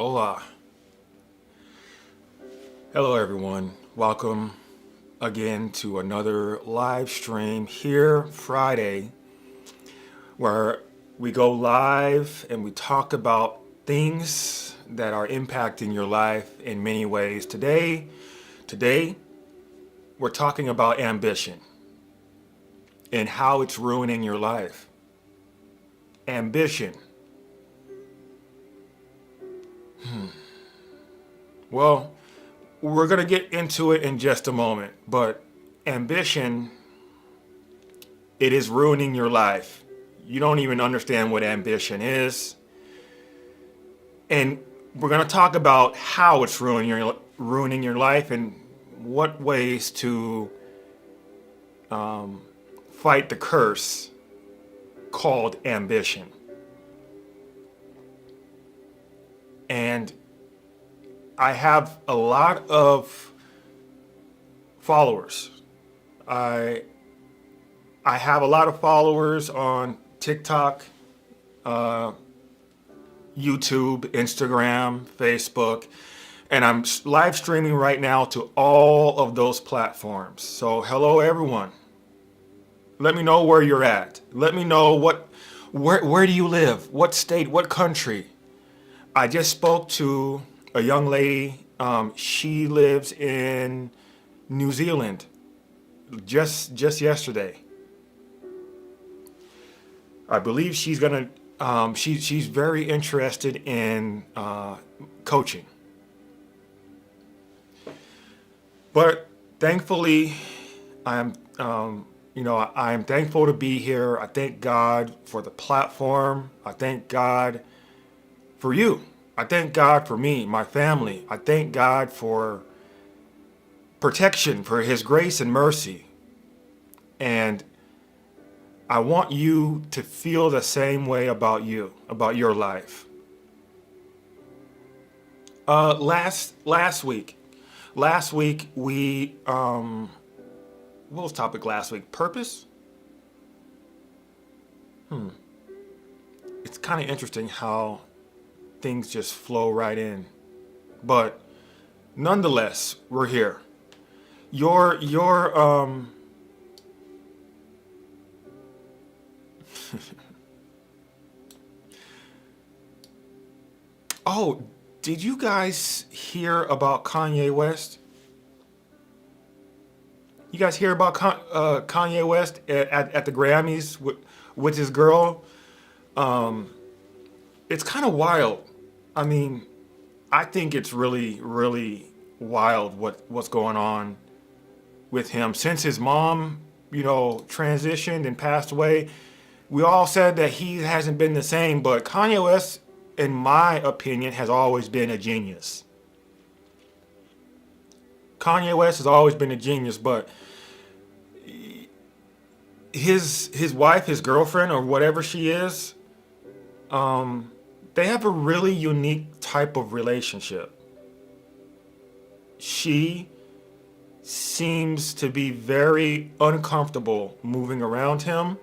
Hola. Hello, everyone. Welcome again to another live stream here Friday, where we go live and we talk about things that are impacting your life in many ways. Today, we're talking about ambition and how it's ruining your life. Ambition. Well, we're going to get into it in just a moment, but ambition, it is ruining your life. You don't even understand what ambition is. And we're going to talk about how it's ruining your life and what ways to fight the curse called ambition. And I have a lot of followers. I have a lot of followers on TikTok, YouTube, Instagram, Facebook, and I'm live streaming right now to all of those platforms. So hello everyone. Let me know where you're at. Let me know where do you live? What state? What country? I just spoke to a young lady. She lives in New Zealand. Just yesterday. I believe she's gonna. She's very interested in coaching. But thankfully, I'm. I'm thankful to be here. I thank God for the platform. I thank God for you. I thank God for me, my family. I thank God for protection, for His grace and mercy. And I want you to feel the same way about you, about your life. Last week we what was topic last week? Purpose. It's kind of interesting how things just flow right in. But nonetheless, we're here. Your Oh, did you guys hear about Kanye West? You guys hear about Kanye West at the Grammys with his girl? It's kind of wild. I mean, I think it's really, really wild what's going on with him. Since his mom, transitioned and passed away, we all said that he hasn't been the same, but Kanye West, in my opinion, has always been a genius. Kanye West has always been a genius, but his wife, his girlfriend, or whatever she is, they have a really unique type of relationship. She seems to be very uncomfortable moving around him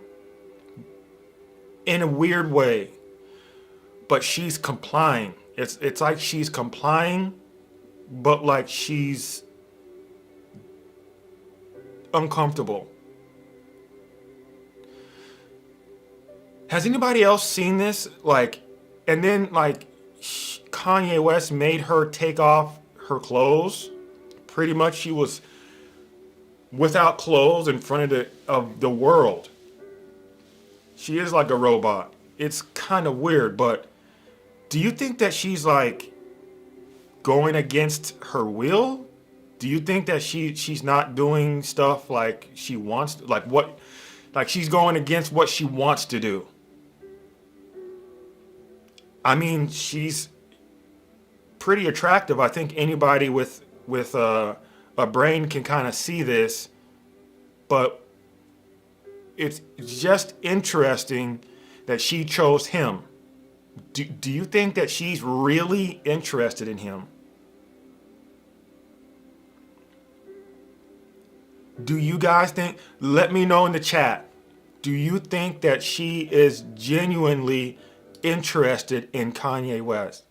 in a weird way, but she's complying. It's like she's complying, but like she's uncomfortable. Has anybody else seen this? And then Kanye West made her take off her clothes. Pretty much, she was without clothes in front of the world. She is like a robot. It's kind of weird, but do you think that she's going against her will? Do you think that she's not doing stuff like she wants to, she's going against what she wants to do? I mean, she's pretty attractive. I think anybody with a brain can kind of see this, but it's just interesting that she chose him. Do you think that she's really interested in him? Do you guys think? Let me know in the chat. Do you think that she is genuinely interested in Kanye West?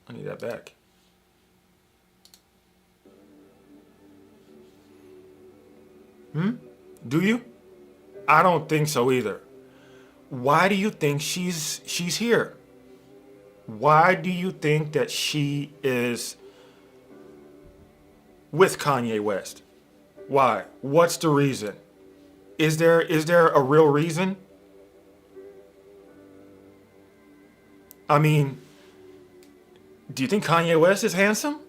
I need that back. Do you? I don't think so either. Why do you think she's here? Why do you think that she is with Kanye West? Why? What's the reason? Is there a real reason? I mean, do you think Kanye West is handsome?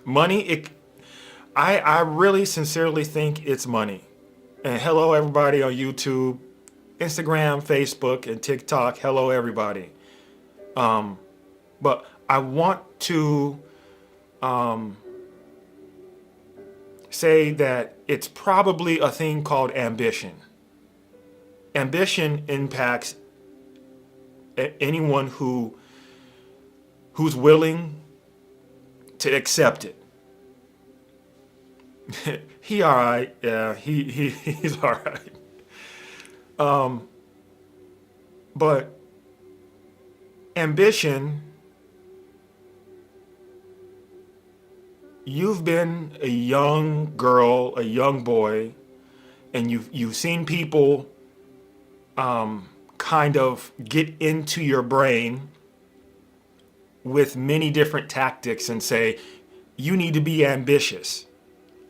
Money? I really sincerely think it's money. And hello everybody on YouTube, Instagram, Facebook, and TikTok. Hello everybody. But I want to say that it's probably a thing called ambition. Ambition impacts anyone who's willing to accept it. He all right. Yeah, he's all right. But ambition, you've been a young girl, a young boy, and you've seen people kind of get into your brain with many different tactics and say, you need to be ambitious.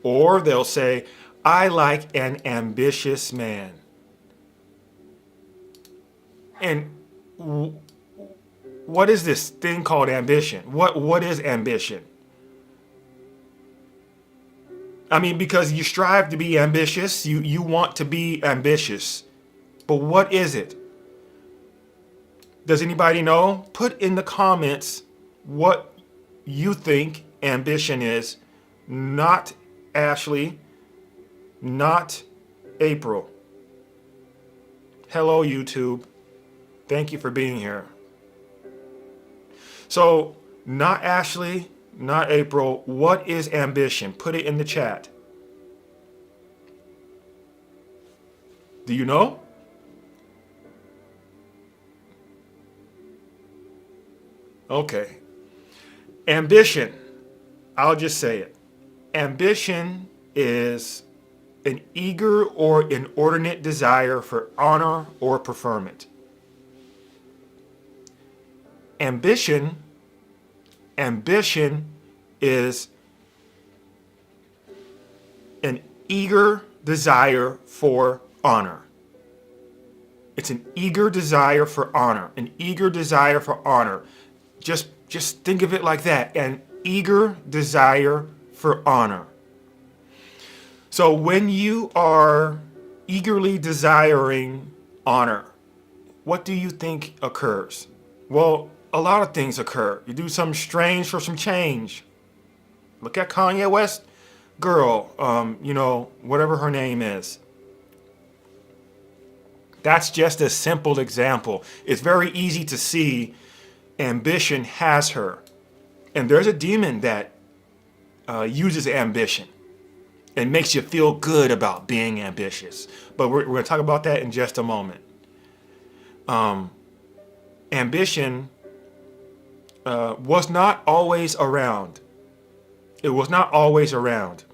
Or they'll say, I like an ambitious man. And what is this thing called ambition? What is ambition? I mean, because you strive to be ambitious, you want to be ambitious. But what is it? Does anybody know? Put in the comments what you think ambition is. Not Ashley, not April. Hello, YouTube. Thank you for being here. So, not Ashley, not April. What is ambition? Put it in the chat. Do you know? Okay. Ambition. I'll just say it. Ambition is an eager or inordinate desire for honor or preferment. Ambition is an eager desire for honor. It's an eager desire for honor. An eager desire for honor. Just think of it like that. An eager desire for honor. So when you are eagerly desiring honor, what do you think occurs? Well, a lot of things occur. You do something strange for some change. Look at Kanye West girl, whatever her name is. That's just a simple example. It's very easy to see ambition has her. And there's a demon that uses ambition and makes you feel good about being ambitious. But we're going to talk about that in just a moment. Ambition was not always around. It was not always around.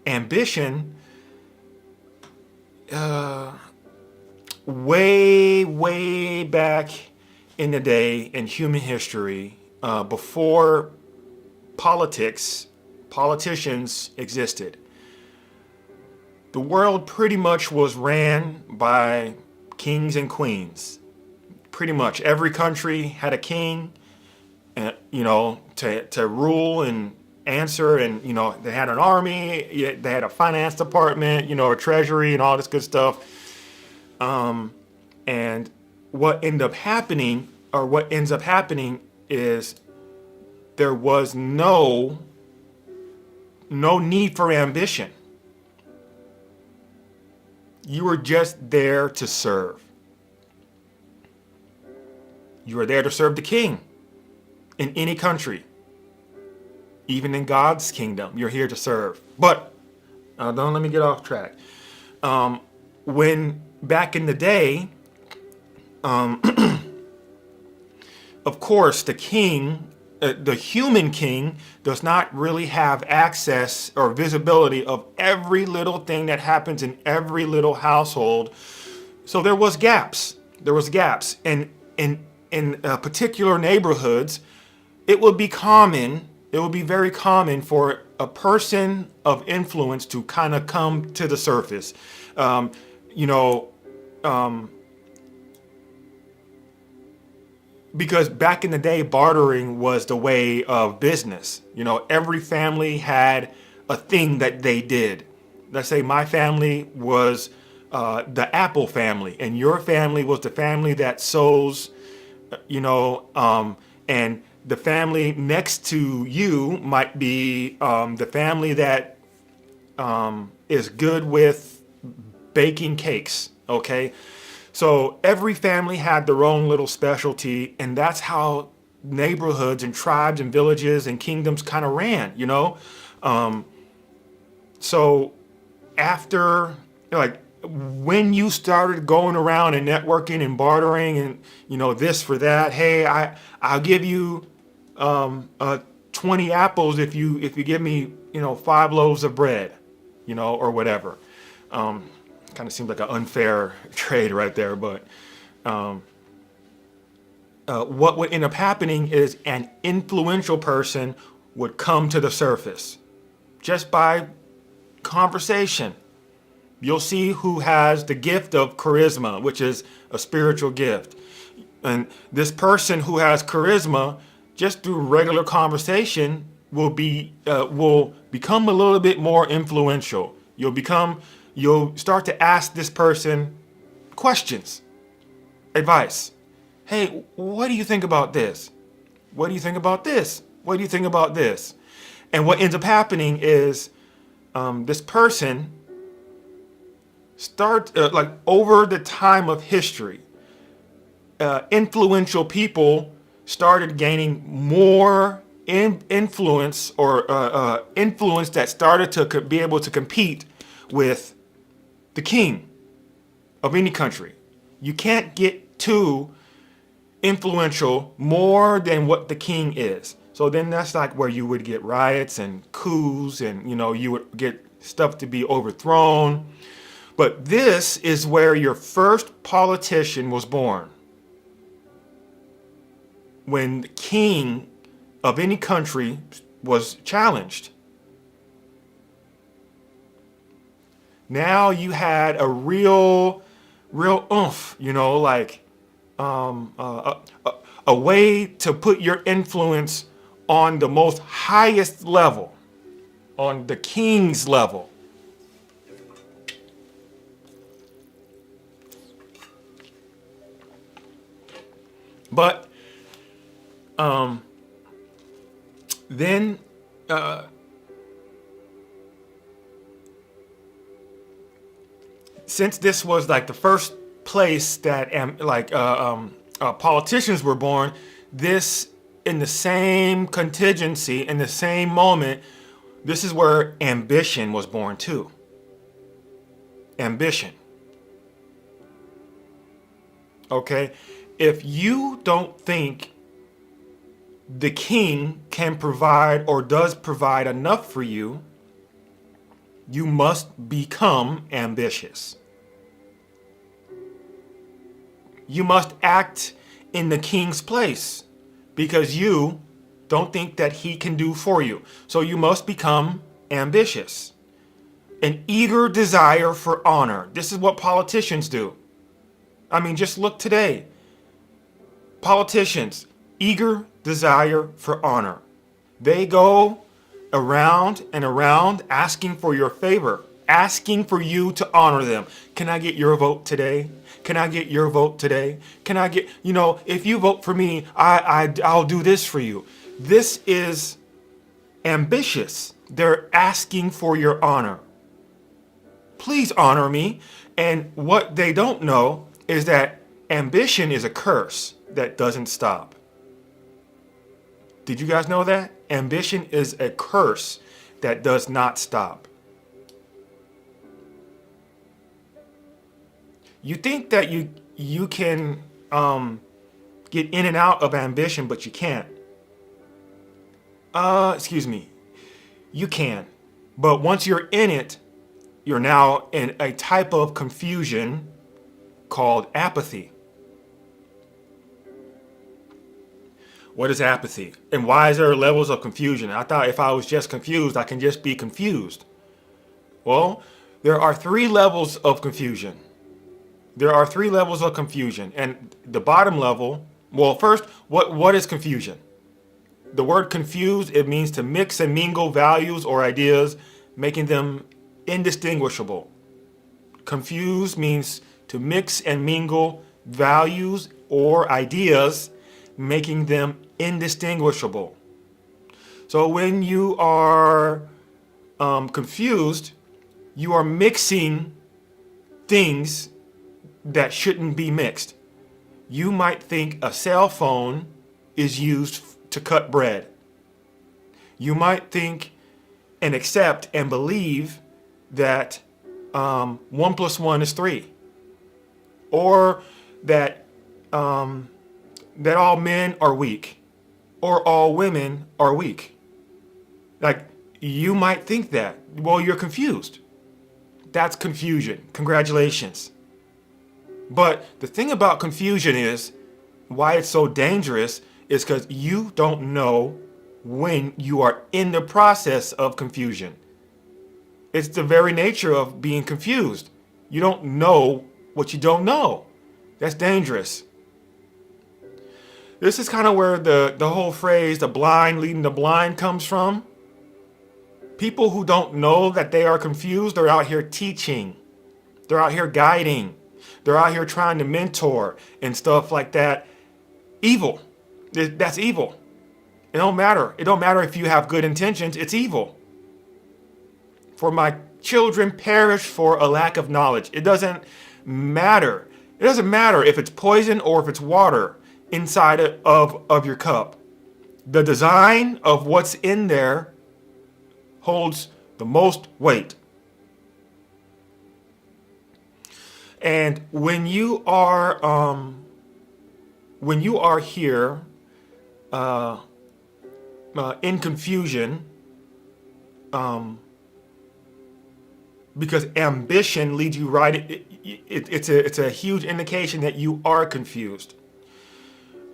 Ambition, way back in the day in human history, before politicians existed, the world pretty much was ran by kings and queens. Pretty much every country had a king, to rule and answer, and they had an army, they had a finance department, a treasury, and all this good stuff. And what ends up happening is there was no need for ambition. You were just there to serve. You were there to serve the king in any country. Even in God's kingdom, you're here to serve. But don't let me get off track. When back in the day, Of course, the king, the human king, does not really have access or visibility of every little thing that happens in every little household. So there was gaps. There was gaps, and in particular neighborhoods, it would be common. It would be very common for a person of influence to kind of come to the surface. Um, you know, because back in the day, bartering was the way of business. Every family had a thing that they did. Let's say my family was the apple family, and your family was the family that sows, and the family next to you might be the family that is good with baking cakes. Okay. So every family had their own little specialty, and that's how neighborhoods and tribes and villages and kingdoms kind of ran. So after, like, when you started going around and networking and bartering and this for that, hey, I'll give you 20 apples if you give me 5 loaves of bread, or whatever. Kind of seems like an unfair trade right there, but what would end up happening is an influential person would come to the surface just by conversation. You'll see who has the gift of charisma, which is a spiritual gift. And this person who has charisma, just through regular conversation, will become a little bit more influential. You'll start to ask this person questions, advice. Hey, what do you think about this? What do you think about this? What do you think about this? And what ends up happening is this person over the time of history, influential people started gaining more influence or influence that started to be able to compete with the king of any country. You can't get too influential more than what the king is. So then that's like where you would get riots and coups, and you would get stuff to be overthrown. But this is where your first politician was born. When the king of any country was challenged. Now you had a real oomph, a way to put your influence on the most highest level, on the king's level. But then since this was like the first place that politicians were born, this in the same contingency, in the same moment, this is where ambition was born too. Ambition. Okay? If you don't think the king can provide or does provide enough for you, you must become ambitious. You must act in the king's place because you don't think that he can do for you. So you must become ambitious. An eager desire for honor. This is what politicians do. I mean, just look today. Politicians, eager desire for honor. They go around and around asking for your favor, asking for you to honor them. Can I get your vote today? Can I get your vote today? Can I get, if you vote for me, I'll do this for you. This is ambitious. They're asking for your honor. Please honor me. And what they don't know is that ambition is a curse that doesn't stop. Did you guys know that? Ambition is a curse that does not stop. You think that you can get in and out of ambition, but you can't. Excuse me. You can. But once you're in it, you're now in a type of confusion called apathy. What is apathy? And why is there levels of confusion? I thought if I was just confused, I can just be confused. Well, there are three levels of confusion. There are three levels of confusion. And the bottom level, well, first, what is confusion? The word confused, it means to mix and mingle values or ideas, making them indistinguishable. Confused means to mix and mingle values or ideas, making them indistinguishable. So when you are confused, you are mixing things that shouldn't be mixed. You might think a cell phone is used to cut bread. You might think and accept and believe that 1 + 1 is 3, or that that all men are weak, or all women are weak. Like, you might think that. Well, you're confused. That's confusion. Congratulations. But the thing about confusion is, why it's so dangerous is because you don't know when you are in the process of confusion. It's the very nature of being confused. You don't know what you don't know. That's dangerous. This is kind of where the whole phrase, the blind leading the blind, comes from. People who don't know that they are confused, they're out here teaching. They're out here guiding. They're out here trying to mentor and stuff like that. Evil. That's evil. It don't matter. It don't matter if you have good intentions. It's evil. For my children perish for a lack of knowledge. It doesn't matter. It doesn't matter if it's poison or if it's water inside of your cup. The design of what's in there holds the most weight. And when you are here in confusion, because ambition leads you right, it's a huge indication that you are confused.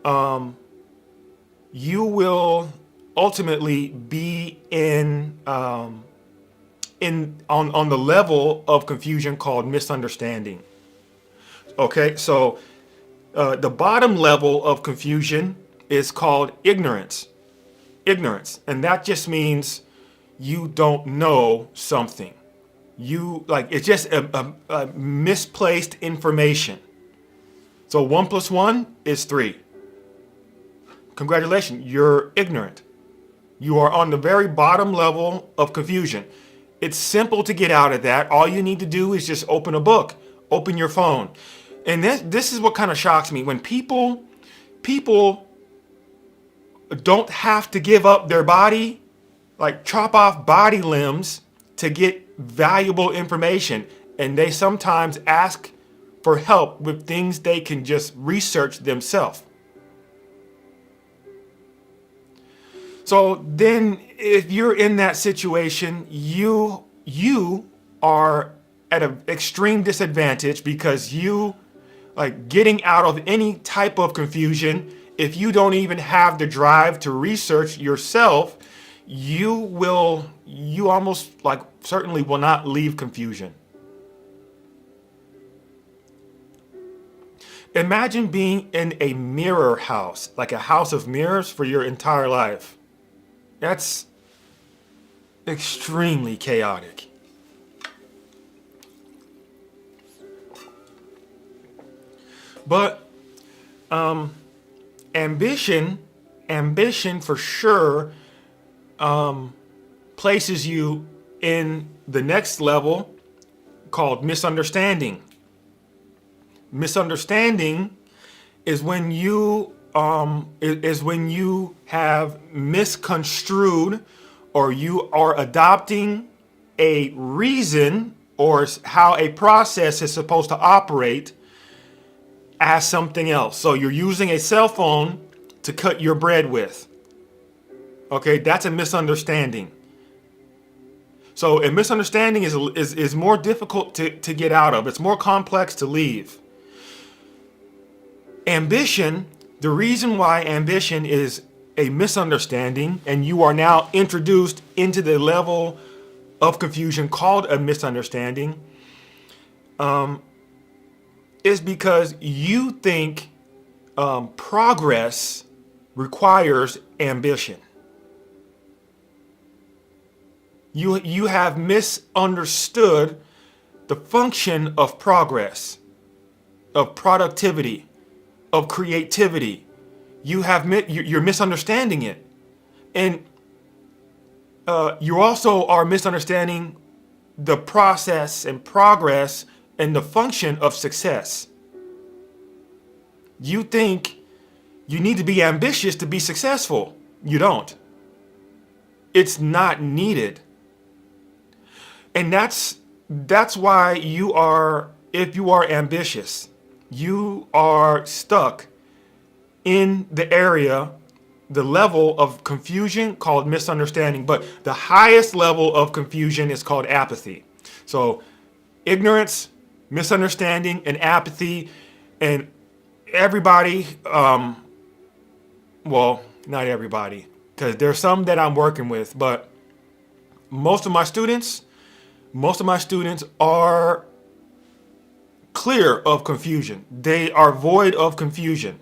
You will ultimately be on the level of confusion called misunderstanding. Okay, so the bottom level of confusion is called ignorance. Ignorance, and that just means you don't know something. It's just a misplaced information. So 1 + 1 is 3. Congratulations, you're ignorant. You are on the very bottom level of confusion. It's simple to get out of that. All you need to do is just open a book, open your phone. And this is what kind of shocks me. When people don't have to give up their body, like chop off body limbs to get valuable information. And they sometimes ask for help with things they can just research themselves. So then if you're in that situation, you are at an extreme disadvantage, because getting out of any type of confusion, if you don't even have the drive to research yourself, you almost certainly will not leave confusion. Imagine being in a mirror house, like a house of mirrors for your entire life. That's extremely chaotic. But ambition for sure places you in the next level called misunderstanding. Misunderstanding is when you have misconstrued, or you are adopting a reason or how a process is supposed to operate as something else. So you're using a cell phone to cut your bread with. Okay, that's a misunderstanding. So a misunderstanding is more difficult to get out of. It's more complex to leave. Ambition, the reason why ambition is a misunderstanding and you are now introduced into the level of confusion called a misunderstanding, is because you think progress requires ambition. You have misunderstood the function of progress, of productivity, of creativity. You're misunderstanding it, and you also are misunderstanding the process and progress and the function of success. You think you need to be ambitious to be successful. You don't. It's not needed. And that's why if you are ambitious, you are stuck in the level of confusion called misunderstanding. But the highest level of confusion is called apathy. So ignorance, misunderstanding, and apathy, and everybody, well, not everybody, because there's some that I'm working with, but most of my students are clear of confusion. They are void of confusion.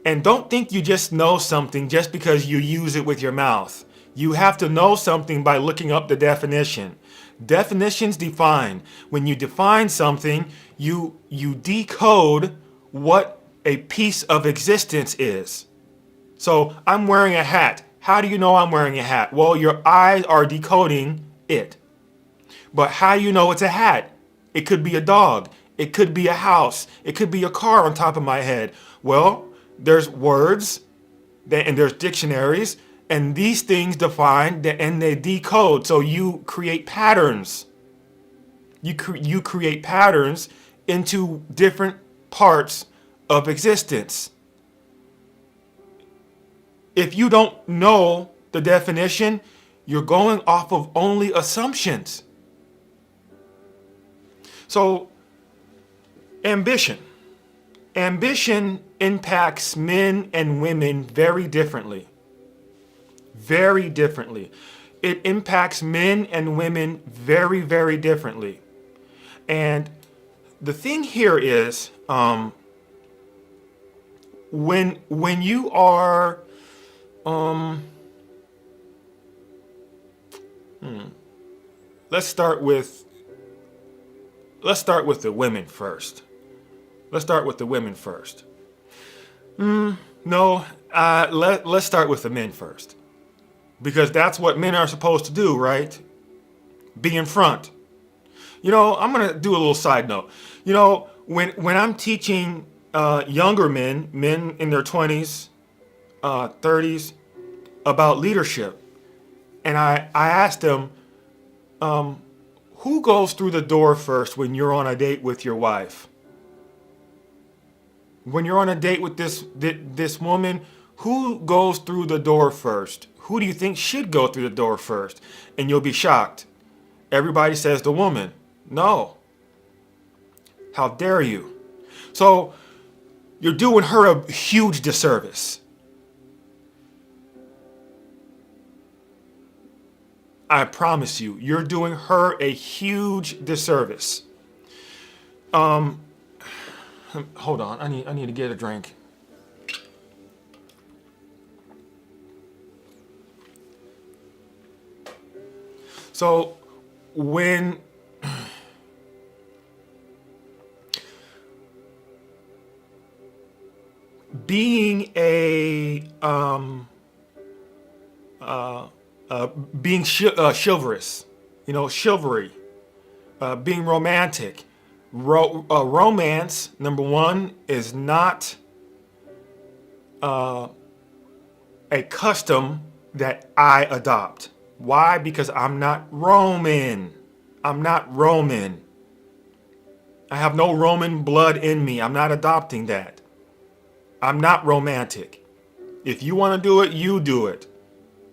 And don't think you just know something just because you use it with your mouth. You have to know something by looking up the definition. Definitions define. When you define something, you decode what a piece of existence is. So I'm wearing a hat. How do you know I'm wearing a hat? Well, your eyes are decoding it. But how do you know it's a hat? It could be a dog. It could be a house. It could be a car on top of my head. Well, there's words and there's dictionaries, and these things define and they decode. So you create patterns. You create patterns into different parts of existence. If you don't know the definition, you're going off of only assumptions. So, ambition. Ambition impacts men and women very differently. Very differently. It impacts men and women very, very differently. And the thing here is, when you are, let's start with the women first. Let's start with the women first. No, let's start with the men first. Because that's what men are supposed to do, right? Be in front. You know, I'm going to do a little side note. You know, when I'm teaching younger men in their 20s, 30s, about leadership, and I asked them, who goes through the door first when you're on a date with your wife? When you're on a date with this woman, who goes through the door first? Who do you think should go through the door first? And you'll be shocked. Everybody says the woman. No. How dare you? So you're doing her a huge disservice. I promise you, you're doing her a huge disservice. Hold on, I need to get a drink. So when being chivalrous, chivalry, being romantic. Romance, number one, is not a custom that I adopt. Why? Because I'm not Roman. I'm not Roman. I have no Roman blood in me. I'm not adopting that. I'm not romantic. If you want to do it, you do it.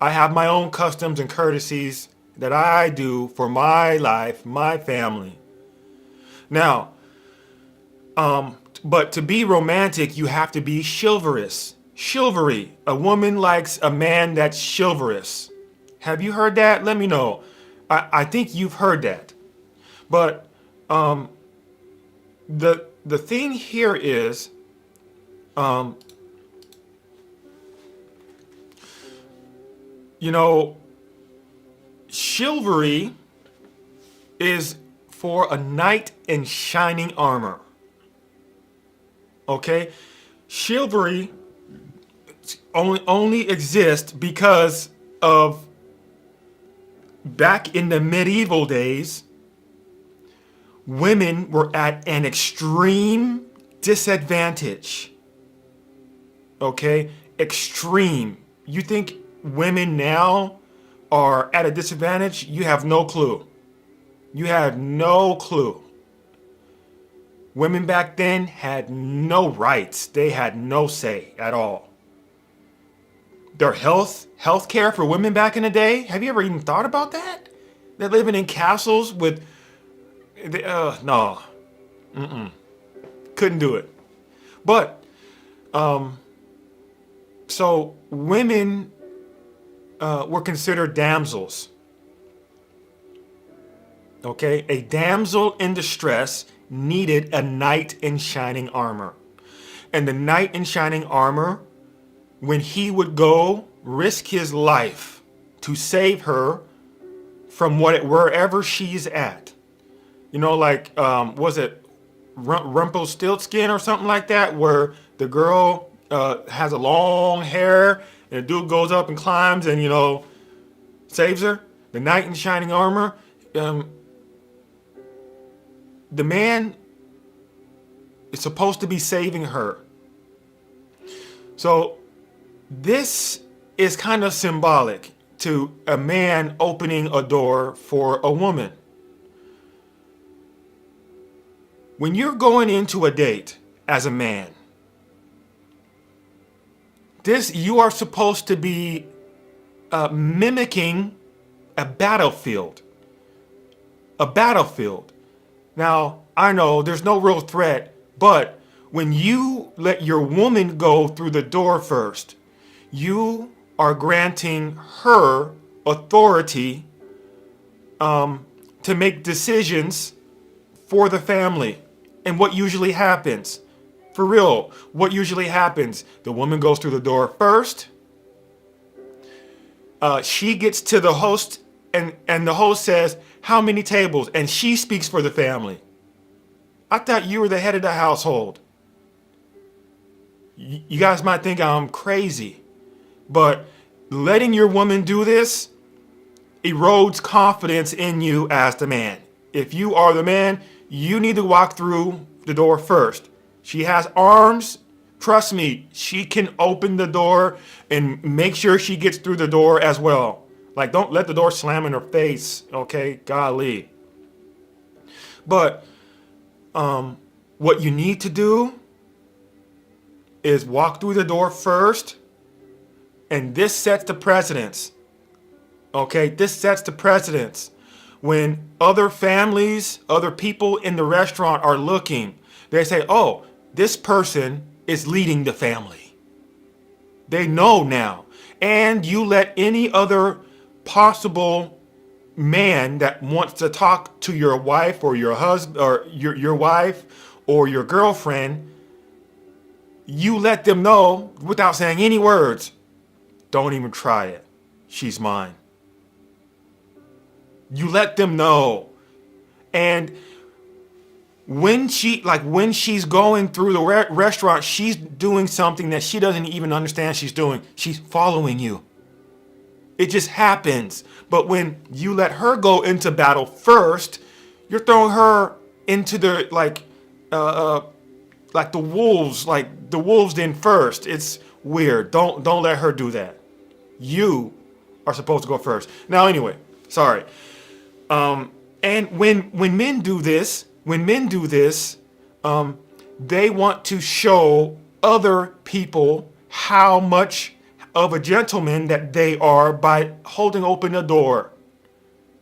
I have my own customs and courtesies that I do for my life, my family. Now, but to be romantic, you have to be chivalrous. Chivalry. A woman likes a man that's chivalrous. Have you heard that? Let me know. I think you've heard that. But the thing here is, chivalry is for a knight in shining armor. Okay? Chivalry only exists because of back in the medieval days, women were at an extreme disadvantage. Okay? Extreme. You think women now are at a disadvantage? You have no clue. You have no clue. Women back then had no rights. They had no say at all. Their health care for women back in the day, have you ever even thought about that? They're living in castles with, no. Couldn't do it. But, so women were considered damsels. Okay, a damsel in distress needed a knight in shining armor. And the knight in shining armor, when he would go risk his life to save her from wherever she's at. Like, was it Rumpelstiltskin or something like that, where the girl has a long hair and the dude goes up and climbs and, saves her? The knight in shining armor. The man is supposed to be saving her. So this is kind of symbolic to a man opening a door for a woman. When you're going into a date as a man, you are supposed to be mimicking a battlefield. A battlefield. Now, I know there's no real threat, but when you let your woman go through the door first, you are granting her authority to make decisions for the family. And what usually happens, for real, what usually happens, the woman goes through the door first, she gets to the host, and the host says, how many tables? And she speaks for the family. I thought you were the head of the household. You guys might think I'm crazy, but letting your woman do this erodes confidence in you as the man. If you are the man, you need to walk through the door first. She has arms. Trust me, she can open the door and make sure she gets through the door as well. Like, don't let the door slam in her face, okay? Golly. But what you need to do is walk through the door first, and this sets the precedence. Okay? This sets the precedence. When other families, other people in the restaurant are looking, they say, oh, this person is leading the family. They know now. And you let any other possible man that wants to talk to your wife or your husband or your wife or your girlfriend, you let them know without saying any words, don't even try it. She's mine. You let them know. And when she's going through the restaurant, she's doing something that she doesn't even understand she's doing. She's following you. It just happens. But when you let her go into battle first, you're throwing her into the like the wolves den first. It's weird. Don't let her do that. You are supposed to go first. Now anyway, sorry. And when men do this, When men do this, they want to show other people how much of a gentleman that they are by holding open the door.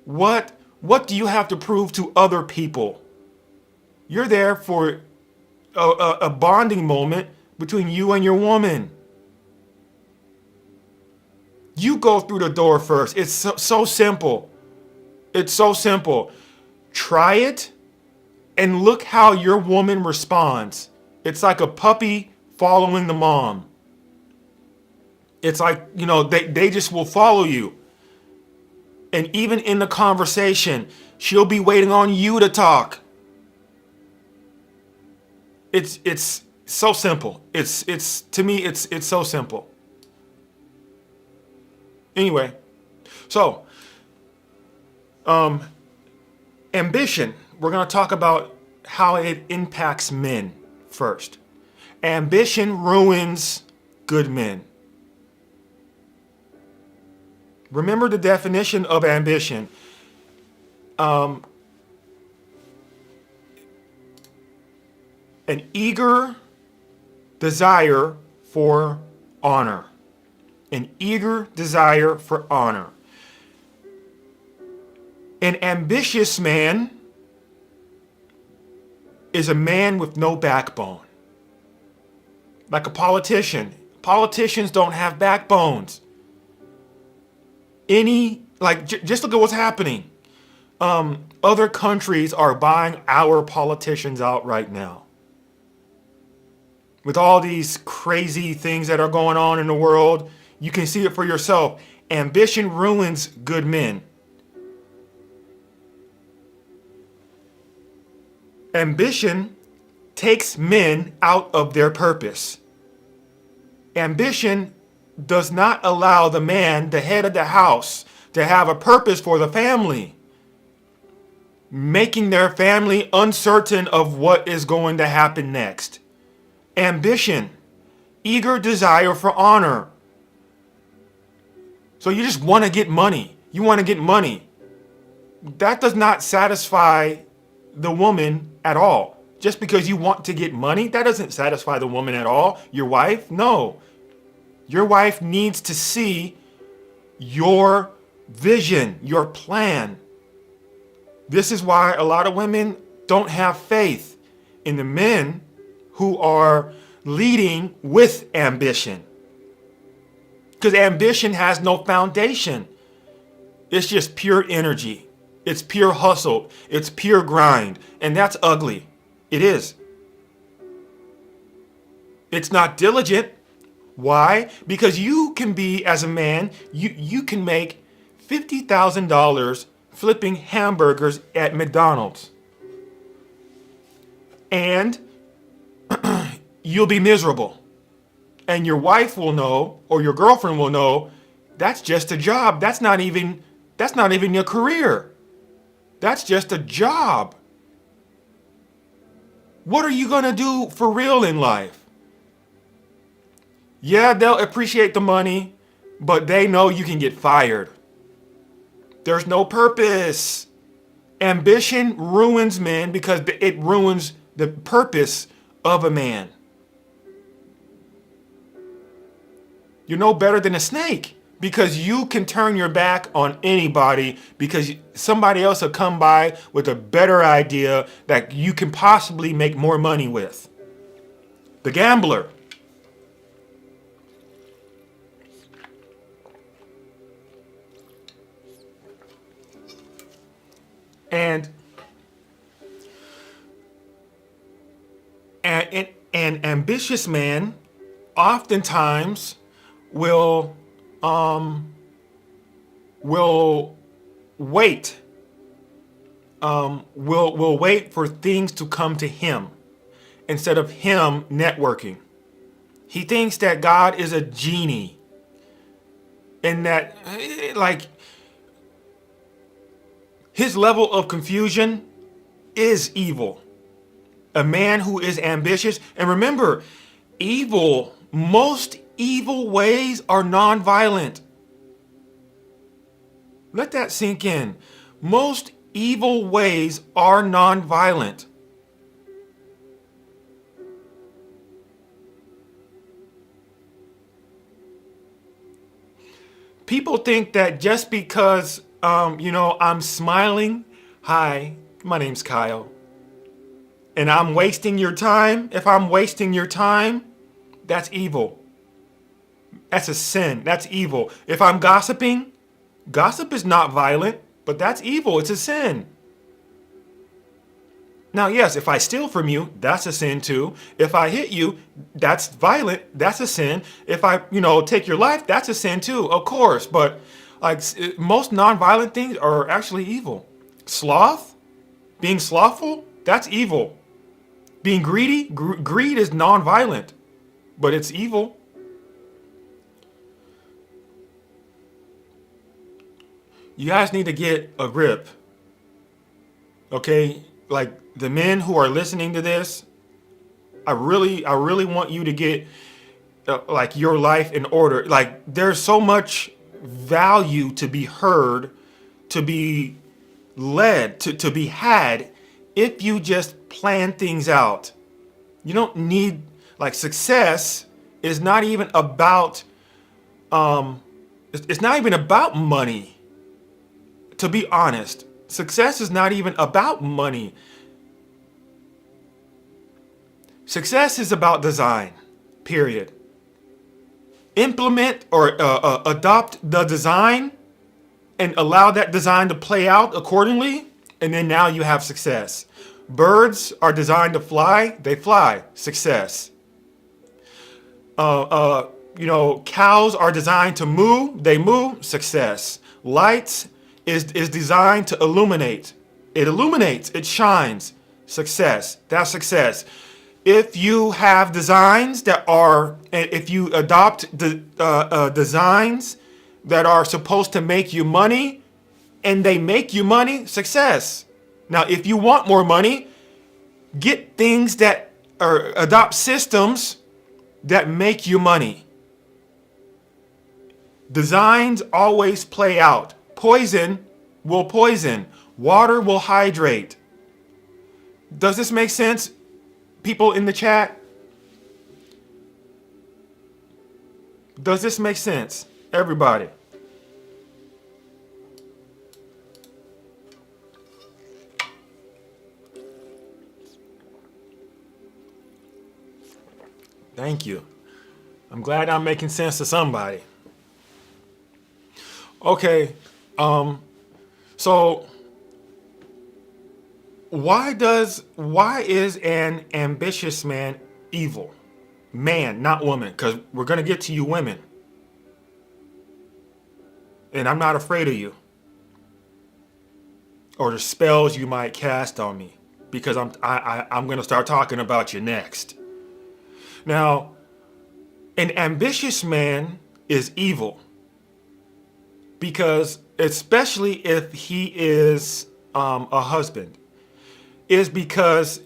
What do you have to prove to other people? You're there for a bonding moment between you and your woman. You go through the door first. It's so simple. It's so simple. Try it and look how your woman responds. It's like a puppy following the mom. It's like, they just will follow you. And even in the conversation, she'll be waiting on you to talk. It's so simple. It's to me, it's so simple. Anyway, so ambition. We're going to talk about how it impacts men first. Ambition ruins good men. Remember the definition of ambition. An eager desire for honor. An eager desire for honor. An ambitious man is a man with no backbone. Like a politician. Politicians don't have backbones. Just look at what's happening. Other countries are buying our politicians out right now. With all these crazy things that are going on in the world, you can see it for yourself. Ambition ruins good men. Ambition takes men out of their purpose. Ambition does not allow the man, the head of the house, to have a purpose for the family, making their family uncertain of what is going to happen next. Ambition, eager desire for honor. So you just want to get money. You want to get money. That does not satisfy the woman at all. Just because you want to get money, that doesn't satisfy the woman at all. Your wife? No. Your wife needs to see your vision, your plan. This is why a lot of women don't have faith in the men who are leading with ambition. Because ambition has no foundation. It's just pure energy. It's pure hustle. It's pure grind. And that's ugly. It is. It's not diligent. Why? Because you can be, as a man, you can make $50,000 flipping hamburgers at McDonald's. And you'll be miserable. And your wife will know, or your girlfriend will know, that's just a job. That's not even your career. That's just a job. What are you going to do for real in life? Yeah, they'll appreciate the money, but they know you can get fired. There's no purpose. Ambition ruins men because it ruins the purpose of a man. You're no better than a snake because you can turn your back on anybody because somebody else will come by with a better idea that you can possibly make more money with. The gambler. And an ambitious man oftentimes will wait. Will wait for things to come to him instead of him networking. He thinks that God is a genie and that his level of confusion is evil. A man who is ambitious, and remember, most evil ways are non-violent. Let that sink in. Most evil ways are non-violent. People think that just because, I'm smiling, hi, my name's Kyle, and I'm wasting your time, if I'm wasting your time, that's evil. That's a sin. That's evil. If I'm gossiping, gossip is not violent, but that's evil. It's a sin. Now, yes, if I steal from you, that's a sin too. If I hit you, that's violent. That's a sin. If I, take your life, that's a sin too, of course. But like most non-violent things are actually evil. Sloth, being slothful, that's evil. Being greedy, greed is non-violent, but it's evil. You guys need to get a grip, okay? Like the men who are listening to this, I really want you to get like your life in order. Like there's so much value to be heard, to be led, to be had if you just plan things out. You don't need, like, success is not even about it's not even about money. To be honest, success is not even about money. Success is about design, period. Implement or adopt the design and allow that design to play out accordingly, and then now you have success. Birds are designed to fly, they fly, success. Cows are designed to moo, they moo, success. Lights is designed to illuminate. It illuminates, it shines, success. That's success. If you have designs that are, if you adopt the designs that are supposed to make you money, and they make you money, success. Now, if you want more money, get things that, or adopt systems that make you money. Designs always play out. Poison will poison. Water will hydrate. Does this make sense, people in the chat? Does this make sense, everybody? Thank you. I'm glad I'm making sense to somebody. Okay, so why is an ambitious man evil? Man, not woman, because we're gonna get to you women. And I'm not afraid of you. Or the spells you might cast on me. Because I'm gonna start talking about you next. Now, an ambitious man is evil because, especially if he is a husband, is because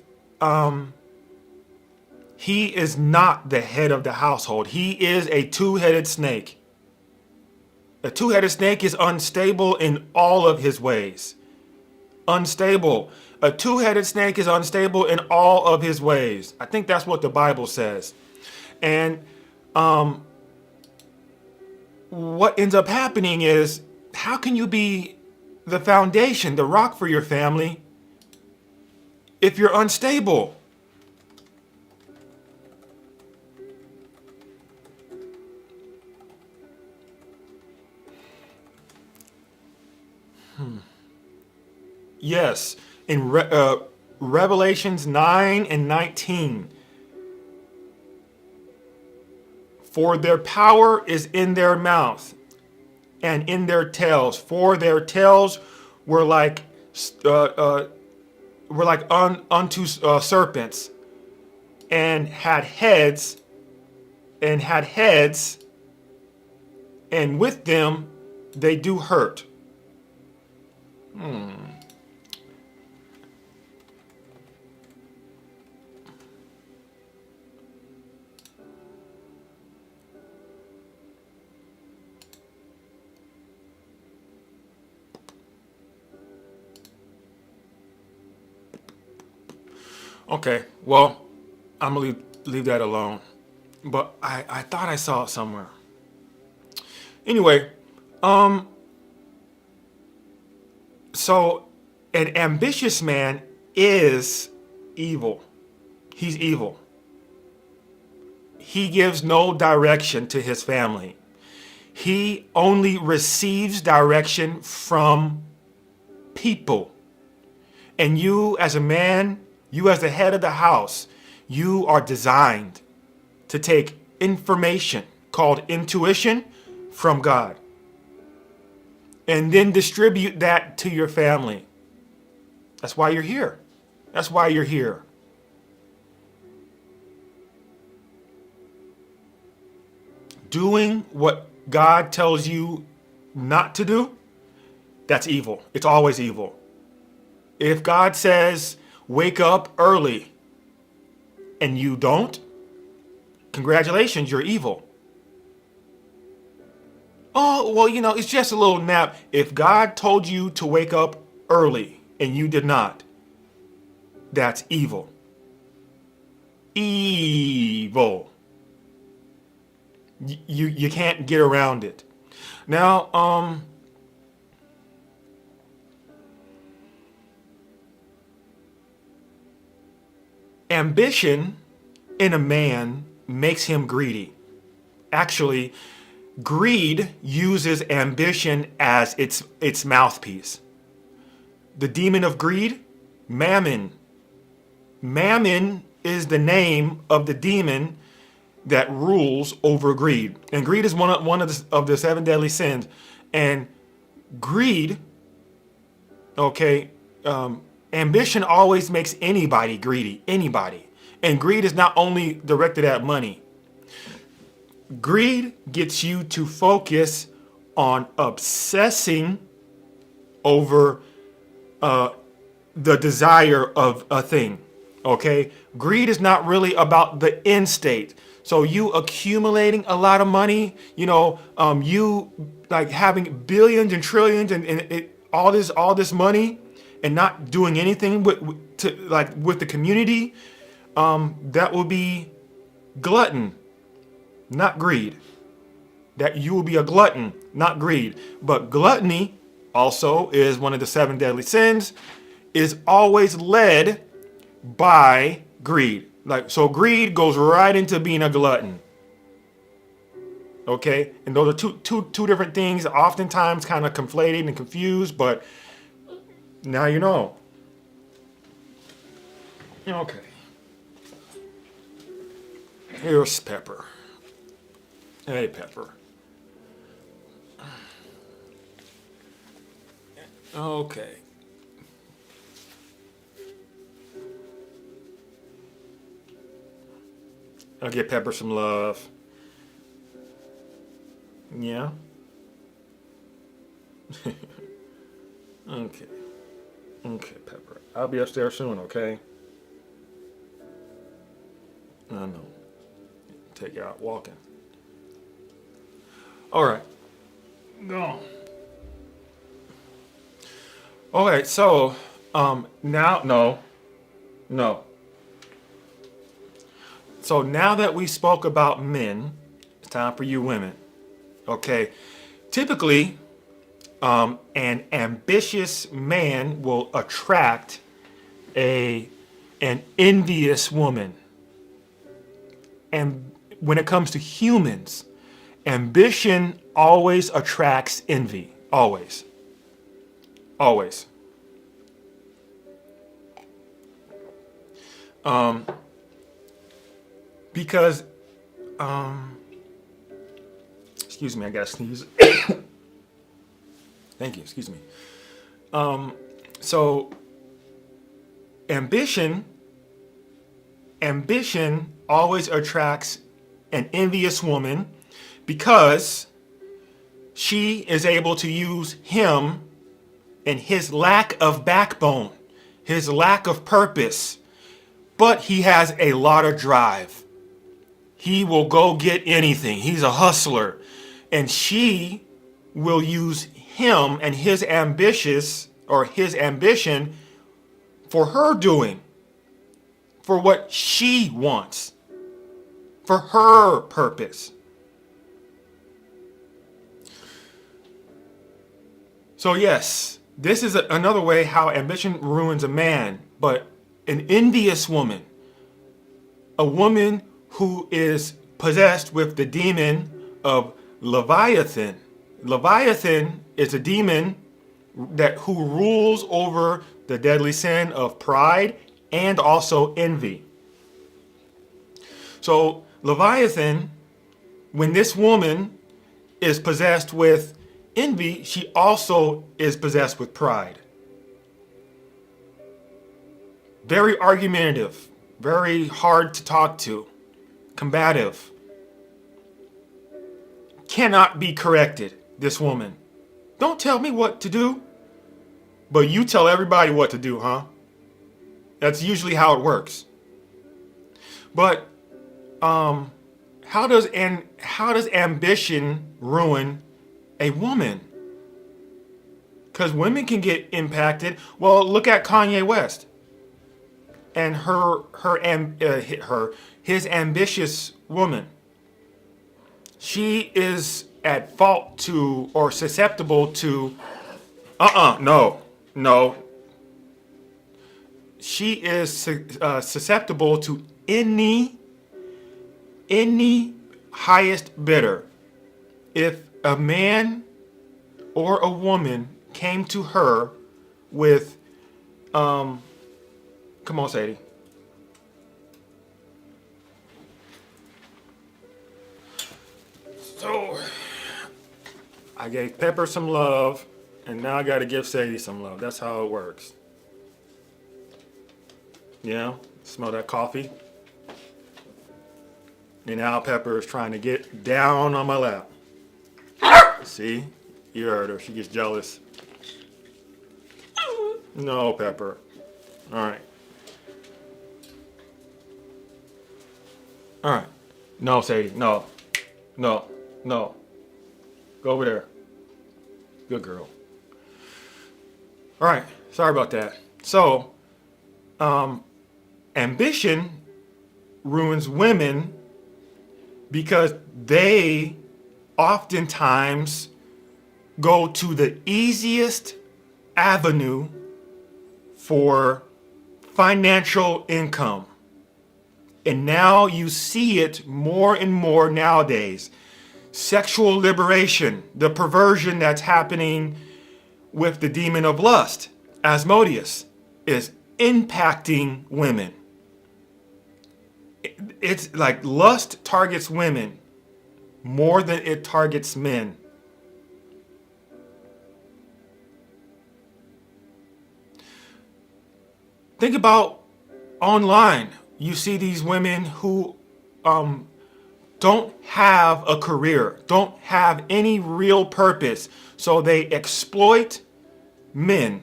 he is not the head of the household. He is a two-headed snake. A two-headed snake is unstable in all of his ways. Unstable. A two-headed snake is unstable in all of his ways. I think that's what the Bible says. And what ends up happening is, how can you be the foundation, the rock for your family, if you're unstable? Yes, in Revelations 9 and 19. For their power is in their mouth and in their tails. For their tails were like unto serpents, and had heads, and with them they do hurt. Okay, well, I'm gonna leave that alone. But I thought I saw it somewhere. Anyway, Um, so an ambitious man is evil. He's evil. He gives no direction to his family. He only receives direction from people. And you as a man, you as the head of the house, you are designed to take information called intuition from God and then distribute that to your family. That's why you're here. That's why you're here. Doing what God tells you not to do, that's evil. It's always evil. If God says, wake up early, and you don't, congratulations, you're evil. Oh, well, it's just a little nap. If God told you to wake up early and you did not, that's evil. Evil. You can't get around it. Now, ambition in a man makes him greedy. Actually, greed uses ambition as its mouthpiece. The demon of greed, Mammon. Mammon is the name of the demon that rules over greed. And greed is one of the seven deadly sins. And greed, okay, ambition always makes anybody greedy, anybody. And greed is not only directed at money. Greed gets you to focus on obsessing over the desire of a thing. Okay? Greed is not really about the end state. So you accumulating a lot of money, you like having billions and trillions and all this money and not doing anything with the community, that will be glutton, not greed. That you will be a glutton, not greed. But gluttony also is one of the seven deadly sins, is always led by greed. So greed goes right into being a glutton. Okay? And those are two different things, oftentimes kind of conflated and confused, but now you know. Okay. Here's Pepper. Hey, Pepper. Okay. I'll give Pepper some love. Yeah. Okay. Okay, Pepper. I'll be upstairs soon, okay? I know. Take you out walking. All right. Go. Okay, so now no. So now that we spoke about men, it's time for you women. Okay. Typically, an ambitious man will attract an envious woman. And when it comes to humans, ambition always attracts envy. Always. Always. Because, excuse me, I gotta sneeze. Thank you, excuse me. So, ambition always attracts an envious woman because she is able to use him and his lack of backbone, his lack of purpose, but he has a lot of drive. He will go get anything. He's a hustler. And she will use him and his ambition for her doing, for what she wants, for her purpose. So yes, this is another way how ambition ruins a man. But an envious woman, a woman who is possessed with the demon of Leviathan. Leviathan is a demon that who rules over the deadly sin of pride and also envy. So Leviathan, when this woman is possessed with envy, she also is possessed with pride. Very argumentative, very hard to talk to, combative. Cannot be corrected, this woman. Don't tell me what to do, but you tell everybody what to do, huh? That's usually how it works. But how does ambition ruin a woman? Because women can get impacted. Well, look at Kanye West and his ambitious woman. She is at fault to or susceptible to. No. She is susceptible to any highest bidder. If a man or a woman came to her with, come on, Sadie. So, I gave Pepper some love, and now I got to give Sadie some love. That's how it works. Yeah, smell that coffee? And now Pepper is trying to get down on my lap. See? You heard her. She gets jealous. No, Pepper. All right. All right. No, Sadie. No. Go over there. Good girl. All right. Sorry about that. So, ambition ruins women because they oftentimes go to the easiest avenue for financial income. And now you see it more and more nowadays. Sexual liberation, the perversion that's happening with the demon of lust, Asmodeus, is impacting women. It's like lust targets women more than it targets men. Think about online. You see these women who don't have a career, don't have any real purpose, so they exploit men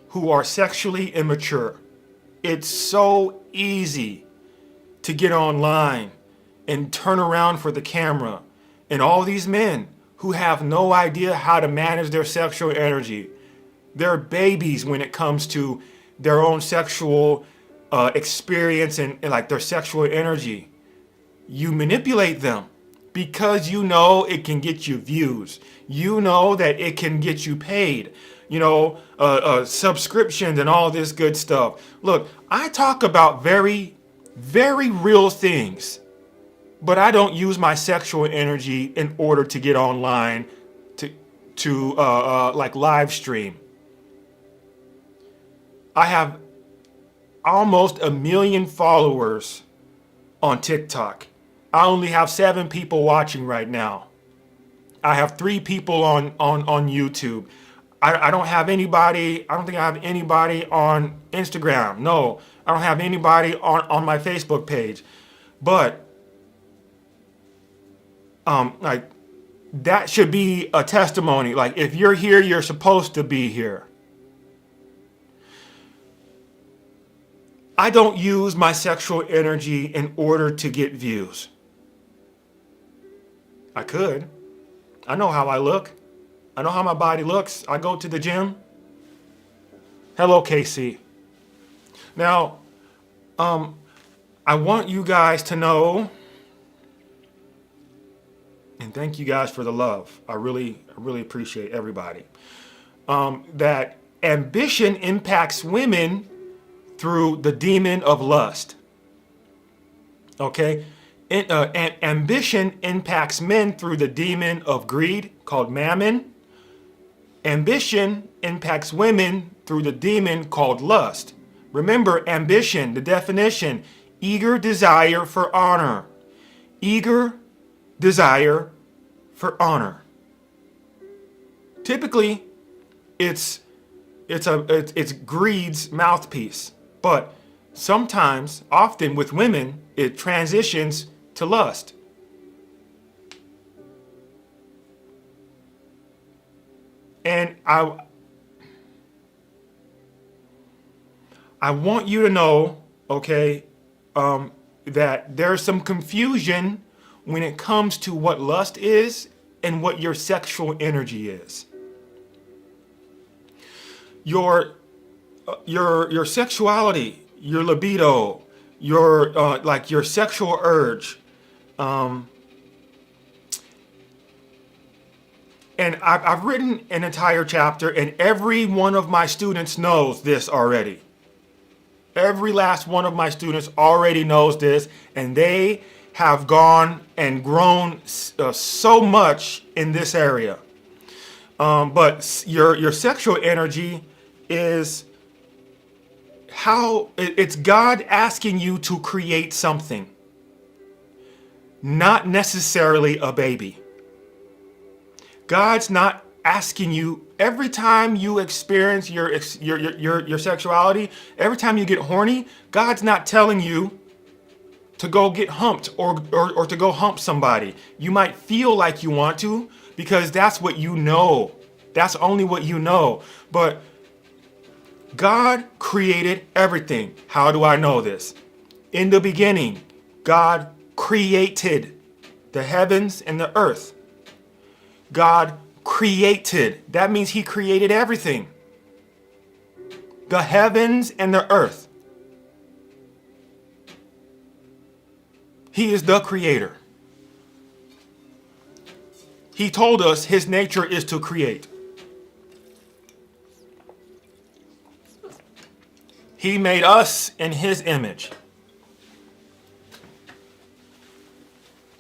who are sexually immature. It's so easy to get online and turn around for the camera. And all these men who have no idea how to manage their sexual energy, they're babies when it comes to their own sexual experience and like their sexual energy. You manipulate them because you know it can get you views. You know that it can get you paid. Subscriptions and all this good stuff. Look, I talk about very, very real things, but I don't use my sexual energy in order to get online to like live stream. I have almost 1 million followers on TikTok. I only have 7 people watching right now. I have 3 people on YouTube. I don't have anybody. I don't think I have anybody on Instagram. No, I don't have anybody on my Facebook page. But like that should be a testimony. Like if you're here, you're supposed to be here. I don't use my sexual energy in order to get views. I could. I know how I look. I know how my body looks. I go to the gym. Hello, KC. Now, I want you guys to know, and thank you guys for the love. I really appreciate everybody. that ambition impacts women through the demon of lust. Okay? And ambition impacts men through the demon of greed called mammon. Ambition impacts women through the demon called lust. Remember, ambition, the definition, eager desire for honor. Eager desire for honor. Typically, it's greed's mouthpiece, but sometimes, often with women, it transitions to lust. And I want you to know, okay, that there's some confusion when it comes to what lust is and what your sexual energy is. Your sexuality, your libido, your sexual urge. And I've written an entire chapter, and every one of my students knows this already. Every last one of my students already knows this, and they have gone and grown so much in this area. But your sexual energy is how it's God asking you to create something, not necessarily a baby. God's not asking you every time you experience your sexuality, every time you get horny, God's not telling you to go get humped or to go hump somebody. You might feel like you want to because that's what you know. That's only what you know. But God created everything. How do I know this? In the beginning, God created the heavens and the earth. God created. That means he created everything. The heavens and the earth. He is the creator. He told us his nature is to create. He made us in his image.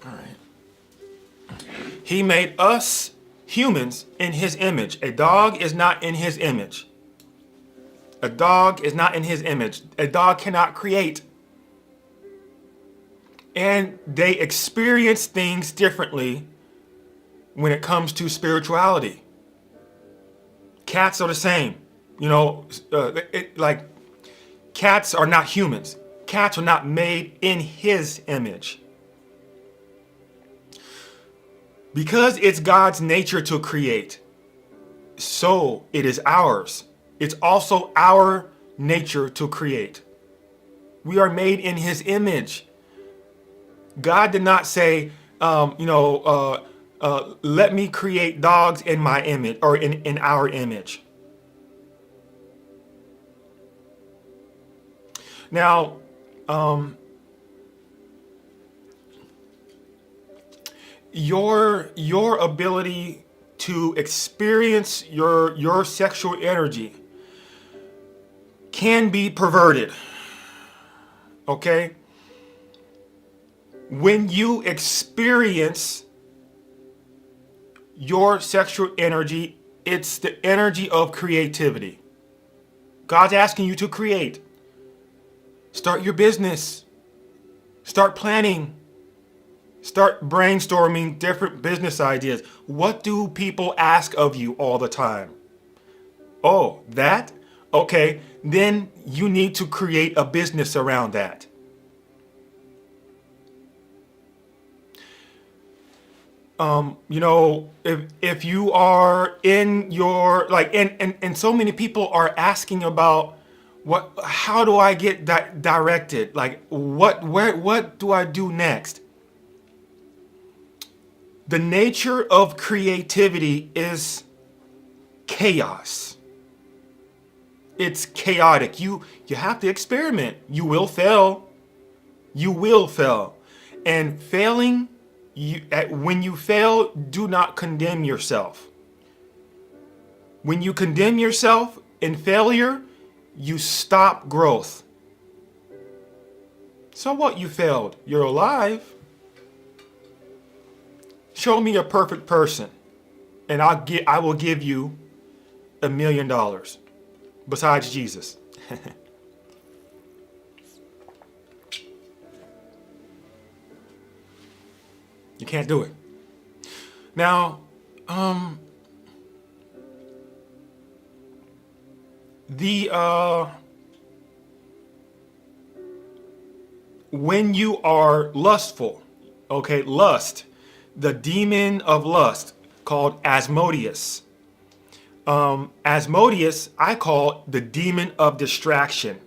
All right. He made us humans in his image. A dog is not in his image. A dog is not in his image. A dog cannot create. And they experience things differently when it comes to spirituality. Cats are the same. You know, cats are not humans. Cats are not made in his image. Because it's God's nature to create, so it is ours. It's also our nature to create. We are made in his image. God did not say, let me create dogs in my image or in our image. Now, your ability to experience your sexual energy can be perverted. Okay? When you experience your sexual energy, it's the energy of creativity. God's asking you to create. Start your business. Start planning. Start brainstorming different business ideas. What do people ask of you all the time? Oh, that? Okay, then you need to create a business around that. If you are in your and so many people are asking about how do I get directed? Like what do I do next? The nature of creativity is chaos. It's chaotic. You have to experiment. You will fail. You will fail. And failing, when you fail, do not condemn yourself. When you condemn yourself in failure, you stop growth. So what? You failed. You're alive. Show me a perfect person, and I will give you $1 million. Besides Jesus. You can't do it. Now, when you are lustful, okay, lust, the demon of lust called Asmodeus. Asmodeus, I call the demon of distraction.